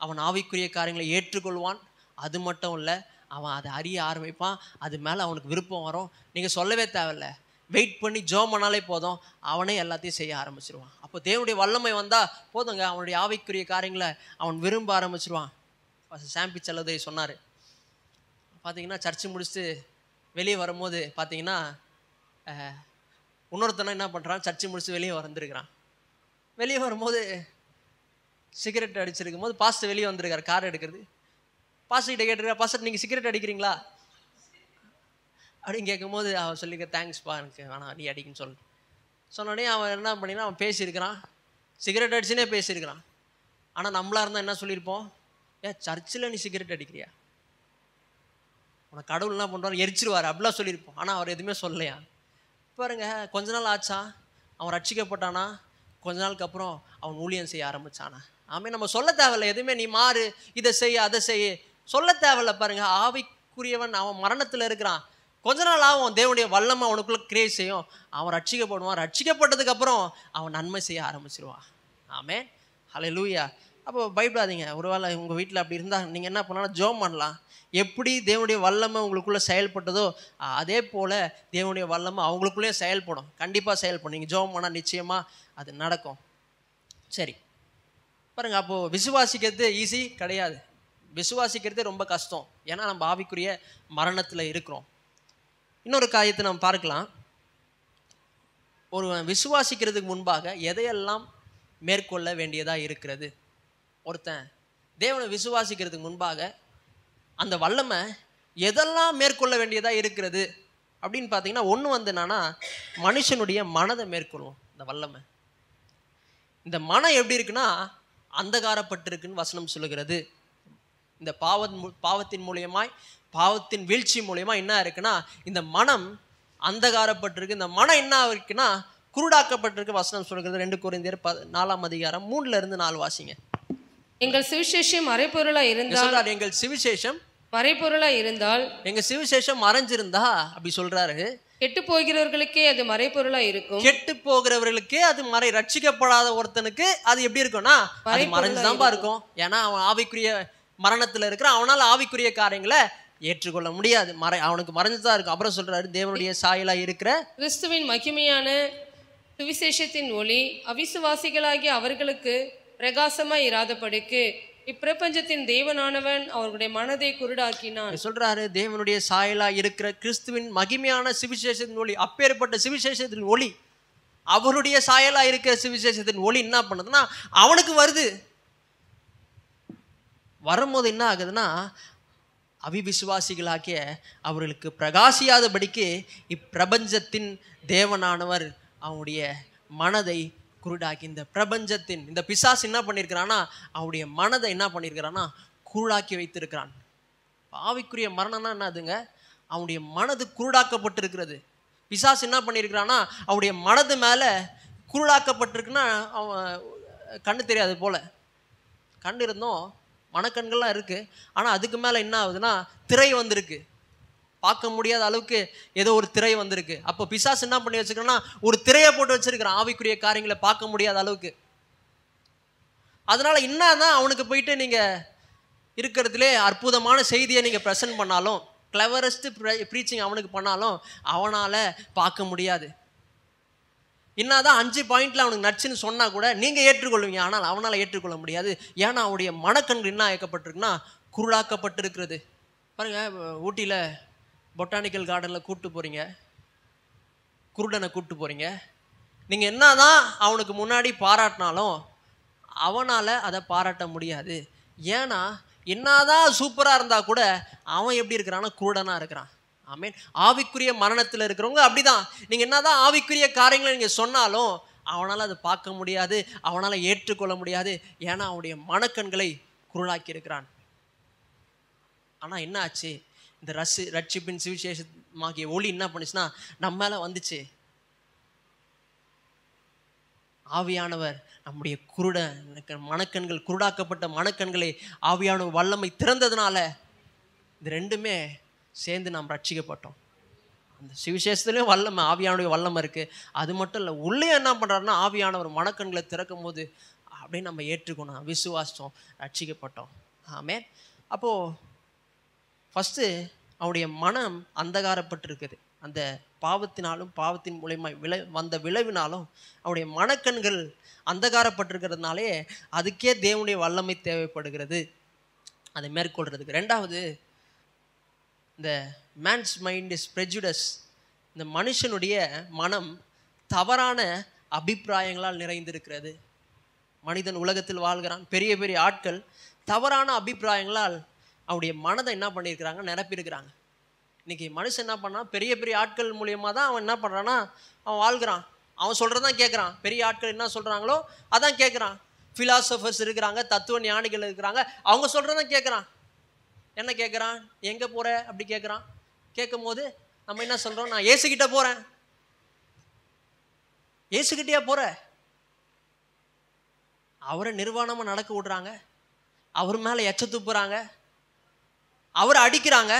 அவன் ஆவிக்குரிய காரியங்களை ஏற்றுக்கொள்வான். அது மட்டும் இல்லை, அவன் அதை அறிய ஆரம்பிப்பான். அது மேலே அவனுக்கு விருப்பம் வரும். நீங்கள் சொல்லவே தேவையில்லை, வெயிட் பண்ணி ஜெபம் பண்ணாலே போதும், அவனே எல்லாத்தையும் செய்ய ஆரம்பிச்சிருவான். அப்போ தேவனுடைய வல்லமை வந்தால் போதுங்க, அவனுடைய ஆவிக்குரிய காரியங்களை அவன் விரும்ப ஆரம்பிச்சிருவான். சாம்பி செல்லதுரை சொன்னார், பார்த்தீங்கன்னா சர்ச்சு முடிச்சுட்டு வெளியே வரும்போது பார்த்தீங்கன்னா இன்னொருத்தனை என்ன பண்ணுறான், சர்ச்சு முடிச்சு வெளியே வந்துருக்கிறான். வெளியே வரும்போது சிகரெட் அடிச்சிருக்கும் போது பாஸ்டர் வெளியே வந்திருக்காரு கார் எடுக்கிறது. பாஸ்டர் கிட்ட கேட்டிருக்காரு, பாஸ்டர் நீங்கள் சிகரெட் அடிக்கிறீங்களா அப்படின்னு கேட்கும்போது அவன் சொல்லிக்க, தேங்க்ஸ்ப்பா, எனக்கு வேணாம், நீ அடிக்குன்னு சொன்னோடனே அவன் என்ன பண்ணினா, அவன் பேசியிருக்கிறான், சிகரெட் அடிச்சுனே பேசியிருக்கிறான். ஆனால் நம்மளாக இருந்தால் என்ன சொல்லியிருப்போம், சர்ச்சில் நீ சிகரெட் அடிக்கிறியா, உனக்கு கடவுள் என்ன பண்ணுறாரு எரிச்சிருவார் அப்படிலாம் சொல்லியிருப்போம். ஆனால் அவர் எதுவுமே சொல்லலையா. பாருங்க, கொஞ்ச நாள் ஆச்சா அவன் ரட்சிக்கப்பட்டானா, கொஞ்ச நாளுக்கு அப்புறம் அவன் ஊழியம் செய்ய ஆரம்பிச்சானா. ஆமே, நம்ம சொல்ல தேவையில்லை எதுவுமே, நீ மாறு, இதை செய் அதை செய், சொல்ல தேவையில்லை. பாருங்க, ஆவிக்குரியவன் அவன் மரணத்தில் இருக்கிறான். கொஞ்ச நாள் ஆகும், தேவனுடைய வல்லமை அவனுக்குள்ள கிரியேட் செய்யும், அவன் ரட்சிக்கப்படுவான். ரட்சிக்கப்பட்டதுக்கு அப்புறம் அவன் நன்மை செய்ய ஆரம்பிச்சிருவான். ஆமே, ஹல்லேலூயா. அப்போ பயப்படாதீங்க. ஒருவேளை உங்கள் வீட்டில் அப்படி இருந்தால் நீங்கள் என்ன பண்ணலாம், ஜெபம் பண்ணலாம். எப்படி தேவனுடைய வல்லமை உங்களுக்குள்ளே செயல்பட்டதோ அதே போல் தேவனுடைய வல்லமை அவங்களுக்குள்ளேயே செயல்படும், கண்டிப்பாக செயல்படும். நீங்கள் ஜெபம் பண்ணால் நிச்சயமாக அது நடக்கும். சரி பாருங்கள், அப்போது விசுவாசிக்கிறது ஈஸி கிடையாது, விசுவாசிக்கிறது ரொம்ப கஷ்டம். ஏன்னா நம்ம ஆவிக்குரிய மரணத்தில் இருக்கிறோம். இன்னொரு காரியத்தை நம்ம பார்க்கலாம். ஒரு விசுவாசிக்கிறதுக்கு முன்பாக எதையெல்லாம் மேற்கொள்ள வேண்டியதாக இருக்கிறது. ஒருத்தன் தேவனை விசுவாசிக்கிறதுக்கு முன்பாக அந்த வல்லமை எதெல்லாம் மேற்கொள்ள வேண்டியதாக இருக்கிறது அப்படின்னு பார்த்தீங்கன்னா, ஒன்று வந்து என்னன்னா, மனுஷனுடைய மனதை மேற்கொள்ளும் இந்த வல்லமை. இந்த மனம் எப்படி இருக்குன்னா, அந்தகாரப்பட்டிருக்குன்னு வசனம் சொல்லுகிறது. இந்த பாவத்தின் மூலியமாய், பாவத்தின் வீழ்ச்சி மூலியமா என்ன இருக்குன்னா, இந்த மனம் அந்தகாரப்பட்டிருக்கு. இந்த மனம் என்ன இருக்குன்னா, குருடாக்கப்பட்டிருக்கு வசனம் சொல்கிறது. 2 கொரிந்தியர் 4ஆம் அதிகாரம் 3-4 வாசிங்க. எங்கள் சுவிசேஷம் மறைபொருளா இருந்தால், எங்கள் சுவிசேஷம் மறைபொருளா இருந்தால், எங்க சுவிசேஷம் மறைஞ்சிருந்தா அப்படி சொல்றாரு. கெட்டு போகிறவர்களுக்கே அது மறைபொருளா இருக்கும். கெட்டு போகிறவர்களுக்கே அது ரட்சிக்கப்படாத ஒருத்தனுக்கு அது எப்படி இருக்கும்னா அது மறைஞ்சுதான்பா இருக்கும். ஏன்னா அவன் ஆவிக்குரிய மரணத்துல இருக்கிற, அவனால ஆவிக்குரிய காரியங்களை ஏற்றுக்கொள்ள முடியாது. அவனுக்கு மறைஞ்சுதான் இருக்கும். அப்புறம் சொல்றாரு, தேவனுடைய சாயலா இருக்கிற கிறிஸ்துவின் மகிமையான சுவிசேஷத்தின் ஒளி அவிசுவாசிகளாகிய அவர்களுக்கு பிரகாசமாய் இராதபடிக்கு இப்பிரபஞ்சத்தின் தேவனானவன் அவர்களுடைய மனதை குருடாக்கினான். சொல்றாரு, தேவனுடைய சாயலா இருக்கிற கிறிஸ்துவின் மகிமையான சுவிசேஷத்தின் ஒளி, அப்பேற்பட்ட சுவிசேஷத்தின் ஒளி, அவருடைய சாயலா இருக்கிற சுவிசேஷத்தின் ஒளி என்ன பண்ணுதுன்னா அவனுக்கு வருது. வரும்போது என்ன ஆகுதுன்னா அவிவிசுவாசிகளாகிய அவர்களுக்கு பிரகாசியாதபடிக்கு இப்பிரபஞ்சத்தின் தேவனானவர் அவனுடைய மனதை குருடாக்கி, இந்த பிரபஞ்சத்தின் இந்த பிசாசு என்ன பண்ணியிருக்கிறான்னா அவனுடைய மனதை என்ன பண்ணியிருக்கிறான்னா குருடாக்கி வைத்திருக்கிறான். ஆவிக்குரிய மரணம்னா என்னதுங்க? அவனுடைய மனது குருடாக்கப்பட்டிருக்கிறது. பிசாசு என்ன பண்ணியிருக்கிறான்னா அவனுடைய மனது மேலே குருடாக்கப்பட்டிருக்குன்னா அவன் கண்ணு தெரியாது போல, கண்ணு இருந்தோம் மனக்கண்கள்லாம் இருக்குது, ஆனால் அதுக்கு மேலே என்ன ஆகுதுன்னா திரை வந்திருக்கு, பார்க்க முடியாத அளவுக்கு ஏதோ ஒரு திரை வந்திருக்கு. அப்போ பிசாசு என்ன பண்ணி வச்சுக்கிறோன்னா ஒரு திரையை போட்டு வச்சிருக்கிறான் ஆவிக்குரிய காரியங்களை பார்க்க முடியாத அளவுக்கு. அதனால என்னதான் அவனுக்கு போயிட்டு நீங்கள் இருக்கிறதுலே அற்புதமான செய்தியை நீங்கள் ப்ரெசென்ட் பண்ணாலும், கிளவரஸ்ட் ப்ரீச்சிங் அவனுக்கு பண்ணாலும் அவனால் பார்க்க முடியாது. என்னதான் 5 பாயிண்ட்ல அவனுக்கு நச்சுன்னு சொன்னால் கூட நீங்கள் ஏற்றுக்கொள்வீங்க, ஆனால் அவனால் ஏற்றுக்கொள்ள முடியாது. ஏன்னா அவனுடைய மனக்கண் என்ன ஆக்கப்பட்டிருக்குன்னா குருளாக்கப்பட்டிருக்கிறது. பாருங்கள், ஊட்டியில் பொட்டானிக்கல் கார்டனில் கூப்பிட்டு போகிறீங்க, குருடனை கூப்பிட்டு போகிறீங்க, நீங்கள் என்ன தான் அவனுக்கு முன்னாடி பாராட்டினாலும் அவனால் அதை பாராட்ட முடியாது. ஏன்னா என்னதான் சூப்பராக இருந்தால் கூட அவன் எப்படி இருக்கிறான்னா குருடனாக இருக்கிறான். ஆமீன். ஆவிக்குரிய மரணத்தில் இருக்கிறவங்க அப்படிதான். நீங்கள் என்னதான் ஆவிக்குரிய காரியங்களை நீங்கள் சொன்னாலும் அவனால் அதை பார்க்க முடியாது, அவனால் ஏற்றுக்கொள்ள முடியாது. ஏன்னா அவனுடைய மனக்கண்களை குருளாக்கி இருக்கிறான். ஆனால் என்ன ஆச்சு? இந்த ரட்சிப்பின் சுவிசேஷமாகிய ஒளி என்ன பண்ணுச்சுன்னா நம்ம மேலே வந்துச்சு. ஆவியானவர் நம்முடைய மனக்கண்கள் குருடாக்கப்பட்ட மனக்கண்களை ஆவியானவர் வல்லமை திறந்ததுனால இந்த ரெண்டுமே சேர்ந்து நாம் ரட்சிக்கப்பட்டோம். அந்த சுவிசேஷத்துலேயும் வல்லமை, ஆவியானுடைய வல்லமை இருக்குது. அது மட்டும் இல்லை, உள்ளே என்ன பண்ணுறாருன்னா ஆவியானவர் மனக்கண்களை திறக்கும் போது அப்படியே நம்ம ஏற்றுக்கணும், விசுவாசம், ரட்சிக்கப்பட்டோம். ஆமென். அப்போது ஃபஸ்ட்டு அவனுடைய மனம் அந்தகாரப்பட்டிருக்குது. அந்த பாவத்தினாலும் பாவத்தின் மூலயமா வந்த விளைவினாலும் அவனுடைய மனக்கண்கள் அந்தகாரப்பட்டிருக்கிறதுனாலே அதுக்கே தேவனுடைய வல்லமை தேவைப்படுகிறது அதை மேற்கொள்கிறதுக்கு. ரெண்டாவது, இந்த மேன்ஸ் மைண்ட் இஸ் ப்ரெஜுடஸ். இந்த மனுஷனுடைய மனம் தவறான அபிப்பிராயங்களால் நிறைந்திருக்கிறது. மனிதன் உலகத்தில் வாழ்கிறான், பெரிய பெரிய ஆட்கள் தவறான அபிப்பிராயங்களால் அவனுடைய மனதை என்ன பண்ணியிருக்கிறாங்க, நிரப்பியிருக்கிறாங்க. இன்றைக்கி மனுஷன் என்ன பண்ணான், பெரிய பெரிய ஆட்கள் மூலியமாக தான் அவன் என்ன பண்ணுறான்னா அவன் வாழ்கிறான், அவன் சொல்கிறதான் கேட்குறான். பெரிய ஆட்கள் என்ன சொல்கிறாங்களோ அதான் கேட்குறான். ஃபிலாசபர்ஸ் இருக்கிறாங்க, தத்துவ ஞானிகள் இருக்கிறாங்க, அவங்க சொல்கிறதான் கேட்குறான். என்ன கேட்குறான், எங்கே போகிற அப்படி கேட்குறான். கேட்கும் போது நம்ம என்ன சொல்கிறோம், நான் ஏசுகிட்ட போகிறேன். ஏசுகிட்டயா போகிற? அவரை நிர்வாணமாக நடக்க விடுறாங்க, அவர் மேலே எச்ச துப்புறாங்க, அவரை அடிக்கிறாங்க,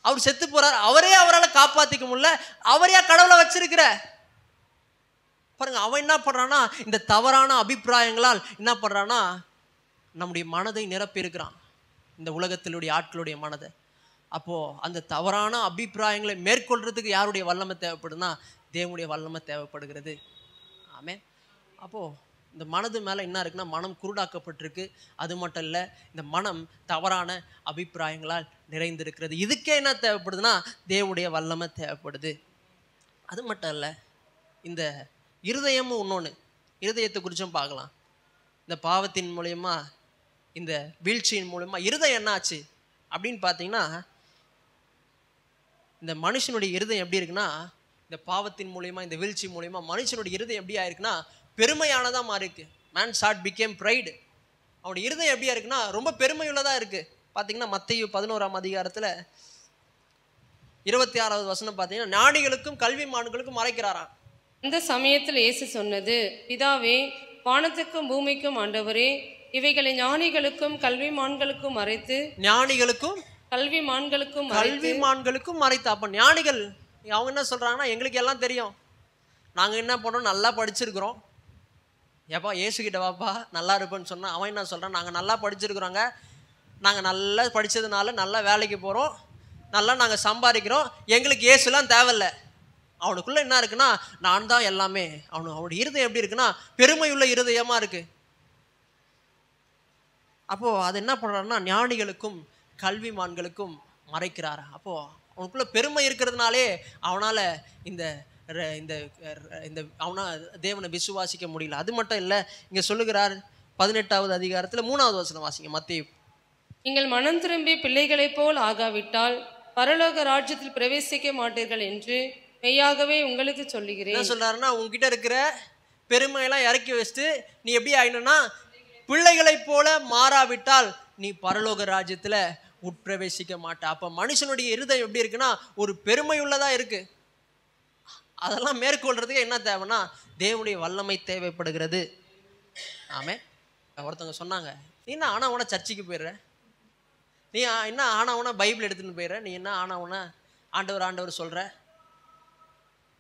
அவர் செத்து போறார், அவரே அவரால் காப்பாற்றிக்க முடியல, அவரையா கடவுளை வச்சிருக்கிற பாருங்க. அவன் என்ன பண்றான்னா இந்த தவறான அபிப்பிராயங்களால் என்ன பண்றான்னா நம்முடைய மனதை நிரப்பி இருக்கிறான், இந்த உலகத்திலுடைய ஆட்களுடைய மனதை. அப்போ அந்த தவறான அபிப்பிராயங்களை மேற்கொள்றதுக்கு யாருடைய வல்லமை தேவைப்படுதுன்னா தேவனுடைய வல்லமை தேவைப்படுகிறது. ஆமென். அப்போ இந்த மனது மேலே என்ன இருக்குன்னா மனம் குருடாக்கப்பட்டிருக்கு. அது மட்டும் இல்லை, இந்த மனம் தவறான அபிப்பிராயங்களால் நிறைந்திருக்கிறது. இதுக்கே என்ன தேவைப்படுதுன்னா தேவனுடைய வல்லமை தேவைப்படுது. அது மட்டும் இல்லை, இந்த இருதயமும் இன்னொன்று, இருதயத்தை குறிச்சும் பார்க்கலாம். இந்த பாவத்தின் மூலயமா, இந்த வீழ்ச்சியின் மூலமா இருதயம் என்ன ஆச்சு அப்படின்னு பார்த்தீங்கன்னா, இந்த மனுஷனுடைய இருதயம் எப்படி இருக்குன்னா, இந்த பாவத்தின் மூலயமா, இந்த வீழ்ச்சி மூலயமா மனுஷனுடைய இருதயம் எப்படி ஆயிருக்குன்னா பெருமையானதாக மாறி இருக்கு. Man's heart became pride. அவனுடைய இருதயம் எப்படியா இருக்குன்னா ரொம்ப பெருமையுள்ளதாக இருக்குது. பார்த்தீங்கன்னா மத்தேயு 11ஆம் அதிகாரத்தில் 26வது வசனம் பார்த்தீங்கன்னா, ஞானிகளுக்கும் கல்விமான்களுக்கும் மறைக்கிறாராம். இந்த சமயத்தில் இயேசு சொன்னது, பிதாவே, வானத்துக்கும் பூமிக்கும் ஆண்டவரே, இவைகளை ஞானிகளுக்கும் கல்விமான்களுக்கும் மறைத்து, ஞானிகளுக்கும் கல்விமான்களுக்கும் கல்விமான்களுக்கும் மறைத்து. அப்ப ஞானிகள் அவங்க என்ன சொல்கிறாங்கன்னா, எங்களுக்கு எல்லாம் தெரியும், நாங்கள் என்ன பண்ணோம், நல்லா படிச்சிருக்கிறோம். ஏப்பா ஏசுக்கிட்ட வாப்பா நல்லா இருப்பேன்னு சொன்னால் அவன் என்ன சொல்கிறான், நாங்கள் நல்லா படிச்சிருக்கிறோங்க, நாங்கள் நல்லா படித்ததுனால நல்லா வேலைக்கு போகிறோம், நல்லா நாங்கள் சம்பாதிக்கிறோம், எங்களுக்கு ஏசுலாம் தேவையில்லை. அவனுக்குள்ளே என்ன இருக்குன்னா, நான் தான் எல்லாமே. அவனுடைய இருதயம் எப்படி இருக்குன்னா, பெருமையுள்ள இருதயமாக இருக்குது. அப்போது அது என்ன பண்ணுறாருன்னா, ஞானிகளுக்கும் கல்விமான்களுக்கும் மறைக்கிறார். அப்போது அவனுக்குள்ளே பெருமை இருக்கிறதுனாலே அவனால் இந்த இந்த இந்த அவனால் தேவனை விசுவாசிக்க முடியல. அது மட்டும் இல்லை, இங்கே சொல்லுகிறார் 18வது அதிகாரத்தில் 3வது வசனம் வாசிங்க. மத்தேயு, நீங்கள் மனம் திரும்பி பிள்ளைகளைப் போல் ஆகாவிட்டால் பரலோக ராஜ்யத்தில் பிரவேசிக்க மாட்டீர்கள் என்று மெய்யாகவே உங்களுக்கு சொல்லுகிறேன். என்ன சொல்றாருன்னா, உங்ககிட்ட இருக்கிற பெருமையெல்லாம் இறக்கி வச்சுட்டு நீ எப்படி ஆயிடணும்னா, பிள்ளைகளைப் போல மாறாவிட்டால் நீ பரலோக ராஜ்யத்தில் உட்பிரவேசிக்க மாட்ட. அப்போ மனுஷனுடைய இருதயம் எப்படி இருக்குன்னா, ஒரு பெருமை உள்ளதா இருக்கு. அதெல்லாம் மேற்கொள்றதுக்கு என்ன தேவைன்னா, தேவனுடைய வல்லமை தேவைப்படுகிறது. ஆமே. ஒருத்தவங்க சொன்னாங்க, நீ என்ன ஆனா உன சர்ச்சுக்கு போயிடுற, நீ என்ன ஆனா உன பைபிள் எடுத்துன்னு போயிடுற, நீ என்ன ஆனா உன ஆண்டவர் ஆண்டவர் சொல்ற.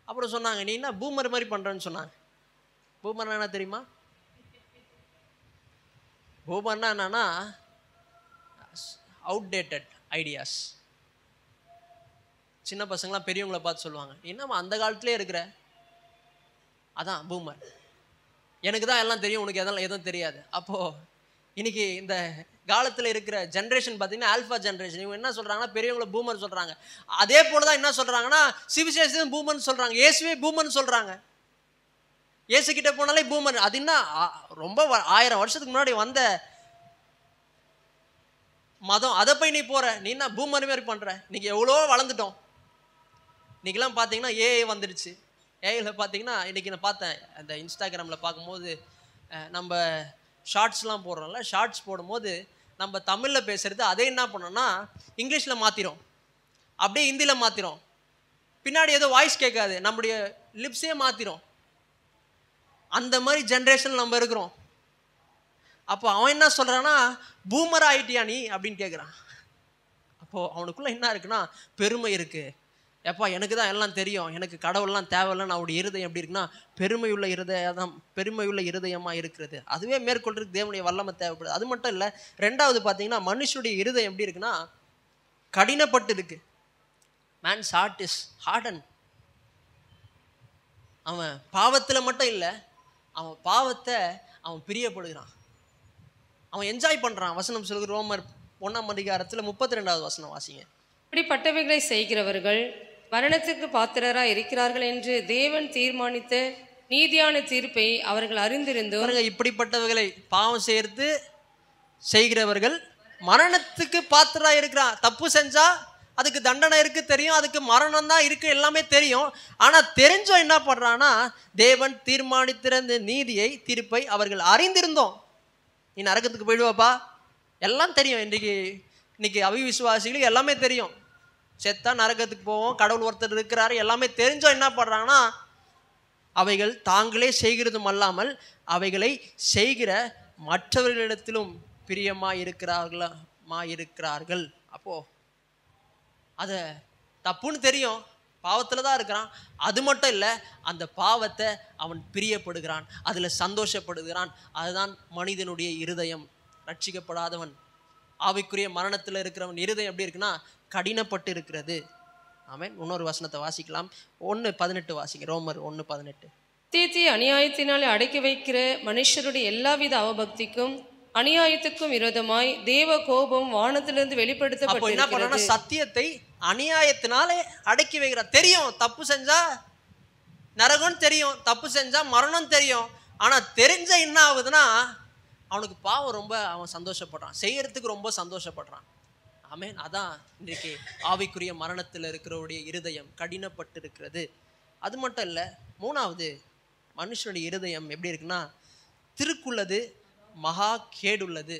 அப்புறம் சொன்னாங்க, நீ என்ன பூமர் மாதிரி பண்றன்னு சொன்னாங்க. பூமர்னா என்ன தெரியுமா? பூமர்னா என்னன்னா, அவுட்டேட்டட் ஐடியாஸ். சின்ன பசங்களாம் பெரியவங்களை பார்த்து சொல்லுவாங்க, என்னம்மா அந்த காலத்திலே இருக்கிற, அதான் பூமர். எனக்கு தான் எல்லாம் தெரியும், உனக்கு எதெல்லாம் எதுவும் தெரியாது. அப்போது இன்னைக்கு இந்த காலத்தில் இருக்கிற ஜென்ரேஷன் பார்த்தீங்கன்னா ஆல்ஃபா ஜென்ரேஷன். இவங்க என்ன சொல்கிறாங்கன்னா, பெரியவங்களை பூமர் சொல்கிறாங்க. அதே போல தான் என்ன சொல்கிறாங்கன்னா, சிவிசேஷன் பூமர்னு சொல்கிறாங்க, இயேசுவே பூமர்னு சொல்கிறாங்க. இயேசுக்கிட்ட போனாலே பூமர். அது என்ன ரொம்ப 1000 வருஷத்துக்கு முன்னாடி வந்த மதம், அதை போய் நீ போகிற, நீ என்ன பூமர் மாதிரி பண்ணுற. இன்றைக்கி எவ்வளோ வளர்ந்துட்டோம். இன்றைக்கெல்லாம் பார்த்தீங்கன்னா ஏஐ வந்துடுச்சு. ஏஐயில் பார்த்தீங்கன்னா இன்றைக்கி நான் பார்த்தேன், அந்த இன்ஸ்டாகிராமில் பார்க்கும்போது நம்ம ஷார்ட்ஸ்லாம் போடுறோம்ல, ஷார்ட்ஸ் போடும்போது நம்ம தமிழில் பேசுகிறது அதே என்ன பண்ணோன்னா இங்கிலீஷில் மாற்றிடும், அப்படியே ஹிந்தியில் மாற்றிடும், பின்னாடி ஏதோ வாய்ஸ் கேட்காது, நம்முடைய லிப்ஸே மாற்றிடும். அந்த மாதிரி ஜென்ரேஷன் நம்ம இருக்கிறோம். அப்போ அவன் என்ன சொல்கிறான்னா, பூமர் ஆகிட்டியா நீ அப்படின்னு கேட்குறான். அப்போது அவனுக்குள்ளே என்ன இருக்குன்னா, பெருமை இருக்குது. எப்பா எனக்கு தான் எல்லாம் தெரியும், எனக்கு கடவுள்லாம் தேவையில்லைன்னு அவனுடைய இருதயம் எப்படி இருக்குன்னா, பெருமையுள்ள இருதயமாக இருக்கிறது. அதுவே மேற்கொள்றதுக்கு தேவனுடைய வல்லமை தேவைப்படுது. அது மட்டும் இல்லை, ரெண்டாவது பார்த்தீங்கன்னா மனுஷனுடைய இருதயம் எப்படி இருக்குன்னா, கடினப்பட்டு இருக்கு. Man's heart is harden. அவன் பாவத்தில் மட்டும் இல்லை, அவன் பாவத்தை அவன் பிரியப்படுகிறான், அவன் என்ஜாய் பண்ணுறான். வசனம் சொல்லுகிற ரோமர் 1ஆம் அதிகாரத்தில் 32வது வசனம் வாசிங்க. இப்படிப்பட்டவைகளை செய்கிறவர்கள் மரணத்துக்கு பாத்திரராய் இருக்கிறார்கள் என்று தேவன் தீர்மானித்த நீதியான தீர்ப்பை அவர்கள் அறிந்திருந்தோம். இப்படிப்பட்டவர்களை பாவம் செய்கிறவர்கள் மரணத்துக்கு பாத்திரராய் இருக்கிறான். தப்பு செஞ்சா அதுக்கு தண்டனை இருக்கு தெரியும், அதுக்கு மரணம் தான் இருக்கு, எல்லாமே தெரியும். ஆனால் தெரிஞ்சோ என்ன பண்ணுறான்னா, தேவன் தீர்மானித்திருந்த நீதியை தீர்ப்பை அவர்கள் அறிந்திருந்தோம். நீ நரகத்துக்கு போயிடுவாப்பா, எல்லாம் தெரியும். இன்னைக்கு அவிவிசுவாசிகளுக்கு எல்லாமே தெரியும், செத்தா நரகத்துக்கு போவோம், கடவுள் ஒருத்தர் இருக்கிறாரு, எல்லாமே தெரிஞ்சோ என்ன பண்ணுறாங்கன்னா, அவைகள் தாங்களே செய்கிறதும் அல்லாமல் அவைகளை செய்கிற மற்றவர்களிடத்திலும் பிரியமாயிருக்கிறார்கள். அப்போது அதை தப்புன்னு தெரியும், பாவத்தில் தான் இருக்கிறான். அது மட்டும் இல்லை, அந்த பாவத்தை அவன் பிரியப்படுகிறான், அதில் சந்தோஷப்படுகிறான். அதுதான் மனிதனுடைய இருதயம். ரட்சிக்கப்படாதவன், ஆவிக்குரிய மரணத்தில் இருக்கிறவன் இருதயம் எப்படி இருக்குன்னா, கடினப்பட்டு இருக்கிறது. ஆமென். இன்னொரு வசனத்தை வாசிக்கலாம். 1:18 வாசிங்க. ரோமர் 1:18. தீத்தி அநியாயத்தினாலே அடக்கி வைக்கிற மனுஷருடைய எல்லாவித அவபக்திக்கும் அநியாயத்துக்கும் விரோதமாய் தேவ கோபம் வானத்திலிருந்து வெளிப்படுத்தப்பட்டிருக்கிறது. சத்தியத்தை அநியாயத்தினாலே அடக்கி வைக்கிறார். தெரியும் தப்பு செஞ்சா நரகம் தெரியும், தப்பு செஞ்சா மரணம் தெரியும். ஆனா தெரிஞ்ச என்ன ஆகுதுன்னா, அவனுக்கு பாவம் ரொம்ப அவன் சந்தோஷப்படுறான், செய்யறதுக்கு ரொம்ப சந்தோஷப்படுறான். ஆமென். அதான் இன்றைக்கு ஆவிக்குரிய மரணத்தில் இருக்கிறவருடைய இருதயம் கடினப்பட்டு இருக்கிறது. அது மட்டும் இல்லை, மூணாவது மனுஷனுடைய இருதயம் எப்படி இருக்குன்னா, திருக்குள்ளது மகா கேடுள்ளது.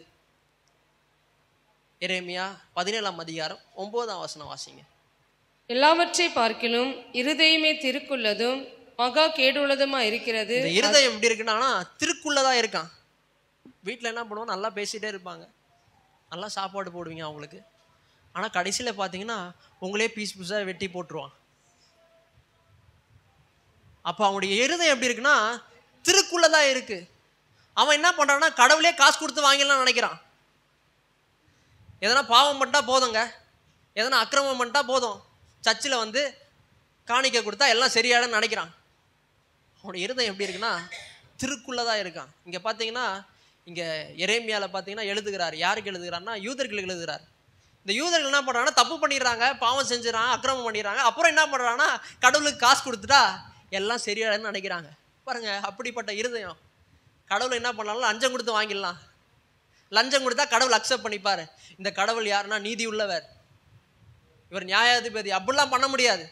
எரேமியா 17ஆம் அதிகாரம் 9ஆம் வசனம் வாசிங்க. எல்லாவற்றை பார்க்கிலும் இருதயமே திருக்குள்ளதும் மகா கேடுள்ளதுமா இருக்கிறது. இருதயம் எப்படி இருக்குன்னா, திருக்குள்ளதா இருக்கான். வீட்டில் என்ன பண்ணுவோம், நல்லா பேசிகிட்டே இருப்பாங்க, நல்லா சாப்பாடு போடுவீங்க அவங்களுக்கு. ஆனால் கடைசியில் பார்த்தீங்கன்னா உங்களே பீஸ் பீஸாக வெட்டி போட்டுருவான். அப்போ அவனுடைய இருதயம் எப்படி இருக்குன்னா திருக்குள்ளதான் இருக்கு. அவன் என்ன பண்றான்னா கடவுளே காசு கொடுத்து வாங்கிடலாம் நினைக்கிறான். எதனா பாவம் பண்ணிட்டா போதுங்க, எதனா அக்கிரமம் பண்ணிட்டா போதும், சர்ச்சில் வந்து காணிக்கை கொடுத்தா எல்லாம் சரியாயிடும்னு நினைக்கிறான். அவனுடைய இருதயம் எப்படி இருக்குன்னா திருக்குள்ளதான் இருக்கான். இங்க பாத்தீங்கன்னா இங்க எரேமியால பாத்தீங்கன்னா எழுதுகிறார். யாருக்கு எழுதுகிறார்னா யூதர்களுக்கு எழுதுகிறார். இந்த யூதர்கள் என்ன பண்றாங்கன்னா தப்பு பண்ணிடுறாங்க, பாவம் செஞ்சுறாங்க, அக்கிரமம் பண்ணிடுறாங்க. அப்புறம் என்ன பண்றாங்கன்னா கடவுளுக்கு காசு கொடுத்துட்டா எல்லாம் சரியாயிடும்னு நினைக்கிறாங்க. பாருங்க, அப்படிப்பட்ட இருதயம். கடவுள் என்ன பண்ணலாம், லஞ்சம் கொடுத்து வாங்கிடலாம். லஞ்சம் கொடுத்தா கடவுள் அக்செப்ட் பண்ணிப்பாரு. இந்த கடவுள் யாருன்னா நீதி உள்ளவர், இவர் நியாயாதிபதி, அப்படிலாம் பண்ண முடியாது.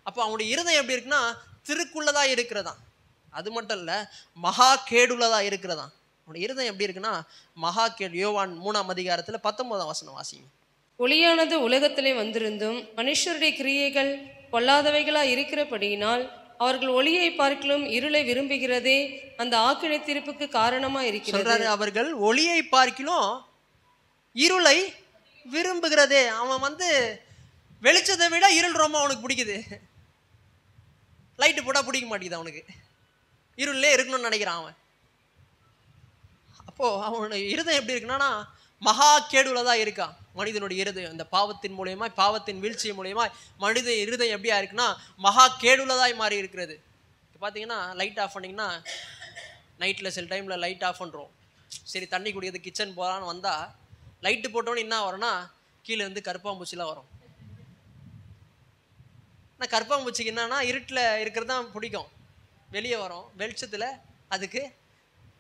அப்போ அவனுடைய இருதயம் எப்படி இருக்குன்னா திருக்குள்ளதா இருக்கிறதா. அது மட்டும் இல்ல, மகா கேடுள்ளதா இருக்கிறதா. அவனுடைய இருதயம் எப்படி இருக்குன்னா மகா கேடு. யோவான் 3ஆம் அதிகாரத்துல 19ஆம் வசனம் வாசிங்க. ஒளியானது உலகத்திலே வந்திருந்தும் மனுஷருடைய கிரியைகள் பொல்லாதவைகளா இருக்கிறபடியினால் அவர்கள் ஒளியை பார்க்கலும் இருளை விரும்புகிறதே அந்த ஆக்கினை தீர்ப்புக்கு காரணமா இருக்கிறது. அவர்கள் ஒளியை பார்க்கிலும் இருளை விரும்புகிறதே. அவன் வந்து வெளிச்சத்தை விட இருள் ரொம்ப அவனுக்கு பிடிக்குது. லைட்டு போட்டா பிடிக்க மாட்டேங்குது அவனுக்கு, இருளே இருக்கணும்னு நினைக்கிறான் அவன். அப்போ அவனுடைய இருதயம் எப்படி இருக்குன்னா மகா கேடுலதான் இருக்கான் மனிதனுடைய இருதயம். இந்த பாவத்தின் மூலியமா, பாவத்தின் வீழ்ச்சி மூலியமா மனித இருதயம் எப்படியா இருக்குன்னா மகா கேடுலதாய் மாறி இருக்கிறது. பார்த்தீங்கன்னா லைட் ஆஃப் பண்ணிங்கன்னா, நைட்டில் சில டைமில் லைட் ஆஃப் பண்ணுறோம், சரி தண்ணி குடிக்கிறது கிச்சன் போகலான்னு வந்தால் லைட்டு போட்டோன்னு என்ன வரும்னா கீழே வந்து கருப்பாம்பூச்சிலாம் வரும். ஆனால் கருப்பாம்பூச்சிக்கு என்னன்னா இருட்டில் இருக்கிறது தான் பிடிக்கும், வெளியே வரும், வெளிச்சத்தில் அதுக்கு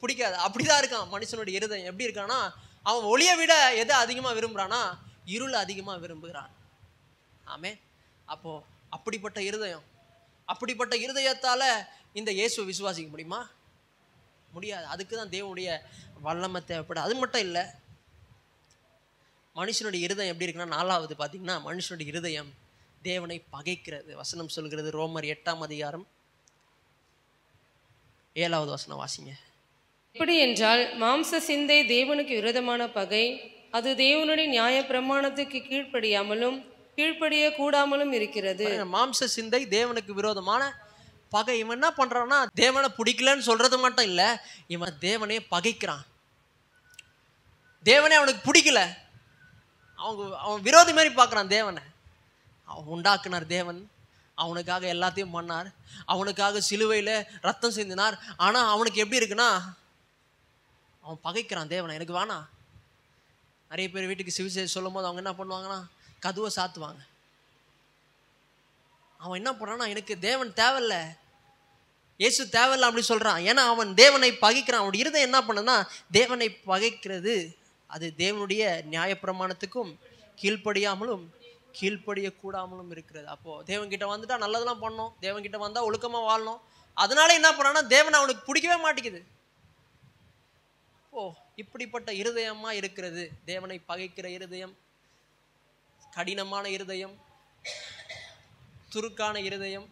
பிடிக்காது. அப்படிதான் இருக்கான் மனுஷனுடைய இருதயம். எப்படி இருக்கான்னா அவன் ஒளியை விட எதை அதிகமாக விரும்புகிறான்னா இருளை அதிகமாக விரும்புகிறான். ஆமே. அப்போ அப்படிப்பட்ட இருதயம், அப்படிப்பட்ட இருதயத்தால் இந்த இயேசுவை விசுவாசிக்க முடியுமா? முடியாது. அதுக்கு தான் தேவனுடைய வல்லமை தேவைப்படும். அது மட்டும் இல்லை, மனுஷனுடைய இருதயம் எப்படி இருக்குன்னா, 4வது பார்த்தீங்கன்னா மனுஷனுடைய இருதயம் தேவனை பகைக்கிறது. வசனம் சொல்கிறது, ரோமர் 8ஆம் அதிகாரம் 7வது வசனம் வாசிங்க. எப்படி என்றால் மாம்ச சிந்தை தேவனுக்கு விரோதமான பகை, அது தேவனுடைய நியாய பிரமாணத்துக்கு கீழ்ப்படியாமலும் கீழ்ப்படிய கூடாமலும் இருக்கிறது. மாம்ச சிந்தை தேவனுக்கு விரோதமான பகை. இவன் என்ன பண்றான்னா தேவனை பிடிக்கலன்னு சொல்றது மட்டும் இல்ல, இவன் தேவனே பகைக்கிறான். தேவனே அவனுக்கு பிடிக்கல, அவன் விரோதி மாதிரி பார்க்கறான் தேவனை. அவன் உண்டாக்குனார் தேவன், அவனுக்காக எல்லாத்தையும் பண்ணார், அவனுக்காக சிலுவையில ரத்தம் சிந்தினார். ஆனா அவனுக்கு எப்படி இருக்குன்னா அவன் பகைக்கிறான் தேவனை. எனக்கு வேணாம். நிறைய பேர் வீட்டுக்கு சிவிசேஷம் சொல்லும் போது அவங்க என்ன பண்ணுவாங்கன்னா கதவை சாத்துவாங்க. அவன் என்ன பண்றான்னா எனக்கு தேவன் தேவையில்ல, இயேசு தேவையில்லை அப்படி சொல்றான். ஏன்னா அவன் தேவனை பகைக்கிறான். அவனுடைய இருதயம் என்ன பண்ணுன்னா தேவனை பகைக்கிறது. அது தேவனுடைய நியாயப்பிரமாணத்துக்கும் கீழ்ப்படியாமலும் கீழ்ப்படிய கூடாமலும் இருக்கிறது. அப்போ தேவன் கிட்ட வந்துட்டா நல்லதெல்லாம் பண்ணணும், தேவன் கிட்ட வந்தா ஒழுக்கமா வாழணும். அதனால என்ன பண்ணான்னா தேவன் அவனுக்கு பிடிக்கவே மாட்டேங்குது. ஓ, இப்படிப்பட்ட இருதயமா இருக்கிறது தேவனை பகைக்கிற இருதயம், கடினமான இருதயம், துருக்கான இருதயம்,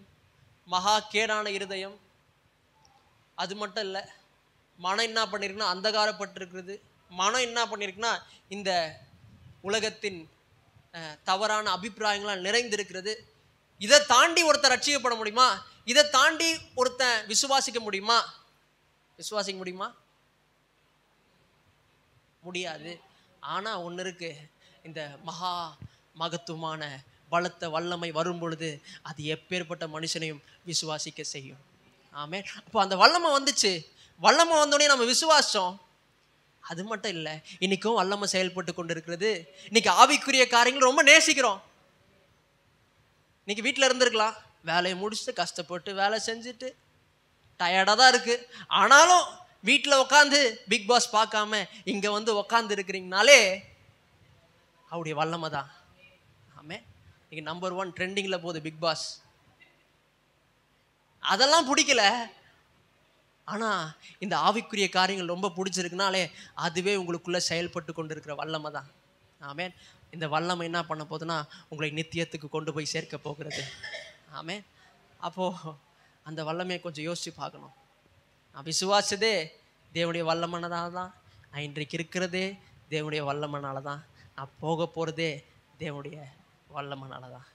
மகா கேடான இருதயம். அது மட்டும் இல்லை, மனம் என்ன பண்ணிருக்குன்னா அந்தகாரப்பட்டிருக்கிறது. மனம் என்ன பண்ணிருக்குன்னா இந்த உலகத்தின் தவறான அபிப்பிராயங்களால் நிறைந்திருக்கிறது. இதை தாண்டி ஒருத்தர் ரட்சிக்கப்பட முடியுமா? இதை தாண்டி ஒருத்தன் விசுவாசிக்க முடியுமா? விசுவாசிக்க முடியுமா? முடியாது. ஆனா ஒன்று இருக்கு, இந்த மகா மகத்துவமான பலத்த வல்லமை வரும் பொழுது அது எப்பேற்பட்ட மனுஷனையும் விசுவாசிக்க செய்யும். ஆமே. அப்போ அந்த வல்லமை வந்துச்சு, வல்லமை வந்தோடனே நம்ம விசுவாசம். அது மட்டும் இல்லை, இன்னைக்கும் வல்லமை செயல்பட்டு கொண்டு இருக்கிறது. இன்னைக்கு ஆவிக்குரிய காரியங்கள் ரொம்ப நேசிக்கிறோம். இன்னைக்கு வீட்டில் இருந்திருக்கலாம், வேலையை முடிச்சுட்டு கஷ்டப்பட்டு வேலை செஞ்சுட்டு டயர்டாக தான் இருக்கு, ஆனாலும் வீட்டில் உட்காந்து பிக் பாஸ் பார்க்காம இங்கே வந்து உட்காந்து இருக்கிறீங்கனாலே அவருடைய வல்லமை தான். ஆமே. இன்னைக்கு நம்பர் 1 ட்ரெண்டிங்கில் போகுது பிக் பாஸ். அதெல்லாம் பிடிக்கல, ஆனால் இந்த ஆவிக்குரிய காரியங்கள் ரொம்ப பிடிச்சிருக்குனாலே அதுவே உங்களுக்குள்ளே செயல்பட்டு கொண்டு இருக்கிற வல்லமை தான். ஆமே. இந்த வல்லமை என்ன பண்ண போகுதுன்னா உங்களை நித்தியத்துக்கு கொண்டு போய் சேர்க்க போகிறது. ஆமே. அப்போது அந்த வல்லமையை கொஞ்சம் யோசித்து பார்க்கணும். நான் விசுவாசதே தேவனுடைய வல்லமனால தான், நான் இன்றைக்கு இருக்கிறதே தேவனுடைய வல்லமனால தான், நான் போக போகிறதே தேவனுடைய வல்லமனால தான்.